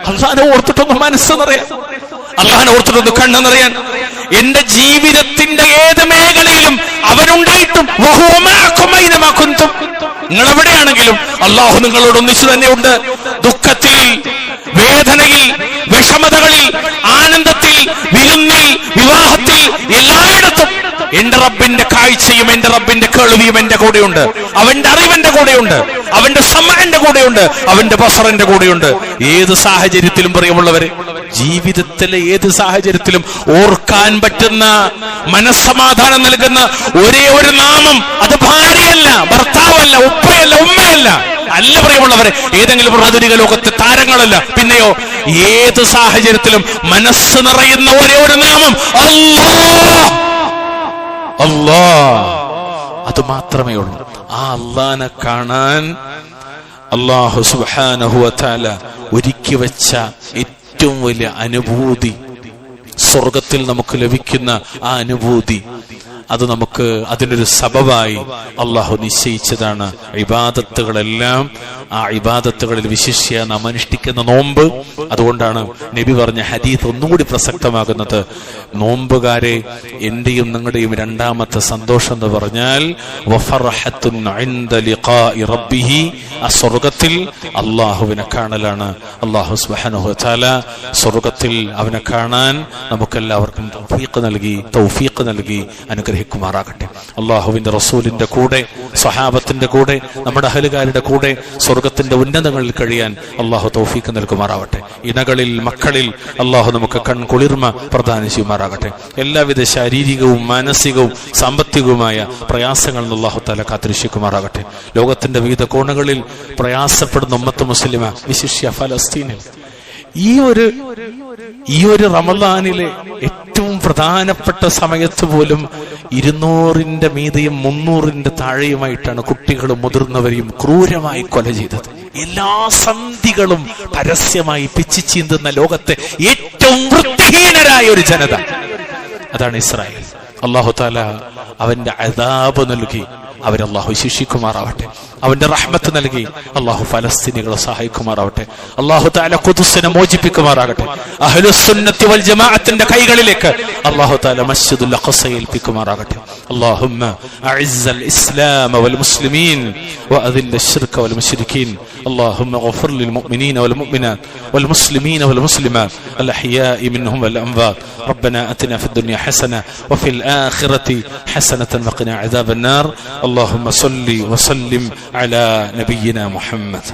അള്ളാനെ ഓർത്തിട്ടൊന്ന് മനസ്സ് നിറയാൻ, അള്ളാനെ ഓർത്തിട്ടൊന്ന് കണ്ണ് നിറയാൻ. എന്റെ ജീവിതത്തിന്റെ ഏത് മേഖലയിലും അവനുണ്ടായിട്ടും നിങ്ങൾ എവിടെയാണെങ്കിലും അള്ളാഹു നിങ്ങളോട് ഒന്നിച്ചു തന്നെയുണ്ട്. ദുഃഖത്തിൽ, വേദനയിൽ, വിഷമതകളിൽ, ആനന്ദത്തിൽ, വിരുന്നിൽ, വിവാഹത്തിൽ, എല്ലായിടത്തും എന്റെ റബ്ബിന്റെ കാഴ്ചയും എന്റെ റബ്ബിന്റെ കേൾവിയും എന്റെ കൂടെയുണ്ട്. അവന്റെ അറിവെന്റെ കൂടെയുണ്ട്, അവന്റെ സമയന്റെ കൂടെയുണ്ട്, അവന്റെ ബസറിന്റെ കൂടെയുണ്ട്. ഏത് സാഹചര്യത്തിലും പ്രിയമുള്ളവരെ, ജീവിതത്തിലെ ഏത് സാഹചര്യത്തിലും ഓർക്കാൻ പറ്റുന്ന, മനസ്സമാധാനം നൽകുന്ന ഒരേ ഒരു നാമം, അത് ഭാര്യയല്ല, ഭർത്താവല്ല, ഉപ്പയല്ല, ഉമ്മയല്ല, അല്ല പ്രിയമുള്ളവരെ, ഏതെങ്കിലും ആധുനിക ലോകത്തെ താരങ്ങളല്ല. പിന്നെയോ ഏത് സാഹചര്യത്തിലും മനസ്സ് നിറയുന്ന ഒരേ ഒരു നാമം അല്ലാഹ്. അത് മാത്രമേ ഉള്ളൂ. ആ അല്ലാഹനെ കാണാൻ അല്ലാഹു സുബ്ഹാനഹു വ തആല ഒരുക്കി വെച്ച ഏറ്റവും വലിയ അനുഭൂതി, സ്വർഗത്തിൽ നമുക്ക് ലഭിക്കുന്ന ആ അനുഭൂതി, അത് നമുക്ക് അതിനൊരു സബബായി അള്ളാഹു നിശ്ചയിച്ചതാണ്. ഇബാദത്തുകളെല്ലാം, ആ ഇബാദത്തുകളിൽ വിശിഷ്യ നാം അനുഷ്ഠിക്കുന്ന നോമ്പ്. അതുകൊണ്ടാണ് നബി പറഞ്ഞ ഹദീസ് ഒന്നുകൂടി പ്രസക്തമാകുന്നത്. നോമ്പുകാരെ, എന്റെയും നിങ്ങളുടെയും രണ്ടാമത്തെ സന്തോഷം എന്ന് പറഞ്ഞാൽ വഫർഹത്തുൻ ഇൻദ ലിഖാഇ റബ്ബിഹി, ആ സ്വർഗത്തിൽ അള്ളാഹുവിനെ കാണലാണ്. അള്ളാഹു സുബ്ഹാനഹു വ തആല സ്വർഗത്തിൽ അവനെ കാണാൻ നമുക്കെല്ലാവർക്കും തൗഫീഖ് നൽകി അനുഗ്രഹിക്കുമാറാകട്ടെ. അള്ളാഹുവിന്റെ റസൂലിന്റെ കൂടെ, സ്വഹാബത്തിന്റെ കൂടെ, നമ്മുടെ അഹ്ലുകാരുടെ കൂടെ സ്വർഗത്തിന്റെ ഉന്നതങ്ങളിൽ കഴിയാൻ അള്ളാഹു തൗഫീഖ് നൽകുമാറാവട്ടെ. ഇണകളിൽ, മക്കളിൽ അള്ളാഹു നമുക്ക് കൺകുളിർമ പ്രദാനം ചെയ്യുമാറാകട്ടെ. എല്ലാവിധ ശാരീരികവും മാനസികവും സാമ്പത്തികവുമായ പ്രയാസങ്ങളിൽ നിന്ന് അള്ളാഹു തആല കാത്തുരക്ഷിക്കുമാറാകട്ടെ. ലോകത്തിന്റെ വിവിധ കോണുകളിൽ പ്രയാസപ്പെടുന്ന ഉമ്മത്ത് മുസ്ലിമ, വിശിഷ്യ ഫലസ്തീനിൽ ഈ ഒരു റമദാനിലെ ഏറ്റവും പ്രധാനപ്പെട്ട സമയത്ത് പോലും 200ന്റെ മീതെയും 300ന്റെ താഴെയുമായിട്ടാണ് കുട്ടികളും മുതിർന്നവരെയും ക്രൂരമായി കൊല ചെയ്തത്. എല്ലാ സന്ധികളും പരസ്യമായി പിച്ചിച്ചീന്തുന്ന ലോകത്തെ ഏറ്റവും വൃത്തിഹീനരായ ഒരു ജനത, അതാണ് ഇസ്രായേൽ. അല്ലാഹു തആല അവന്റെ അദാബ് നൽകി അവരെ അല്ലാഹു ശിക്ഷിക്കുമാറാവട്ടെ. അവന്റെ റഹ്മത്ത് നൽകി അല്ലാഹു ഫലസ്തീനികളെ സഹായിക്കുമാറാവട്ടെ. അല്ലാഹു തആല ഖുദ്സിനെ മോചിപ്പിക്കുമാറാകട്ടെ. അഹ്ലുസുന്നത്തി വൽ ജമാഅത്തിന്റെ കൈകളിലേക്ക് അല്ലാഹു തആല മസ്ജിദുൽ അഖ്സ ഏൽപ്പിക്കുമാറാകട്ടെ. അല്ലാഹുമ്മ അഇസ്സൽ ഇസ്ലാമ വൽ മുസ്ലിമീൻ വഅദില്ല الشرك والمشركين. اللهم اغفر للمؤمنين والمؤمنات والمسلمين والمسلمات الأحياء منهم والأموات. ربنا آتنا في الدنيا حسنة وفي الآخرة حسنة وقنا عذاب النار. اللهم صل وسلم على نبينا محمد.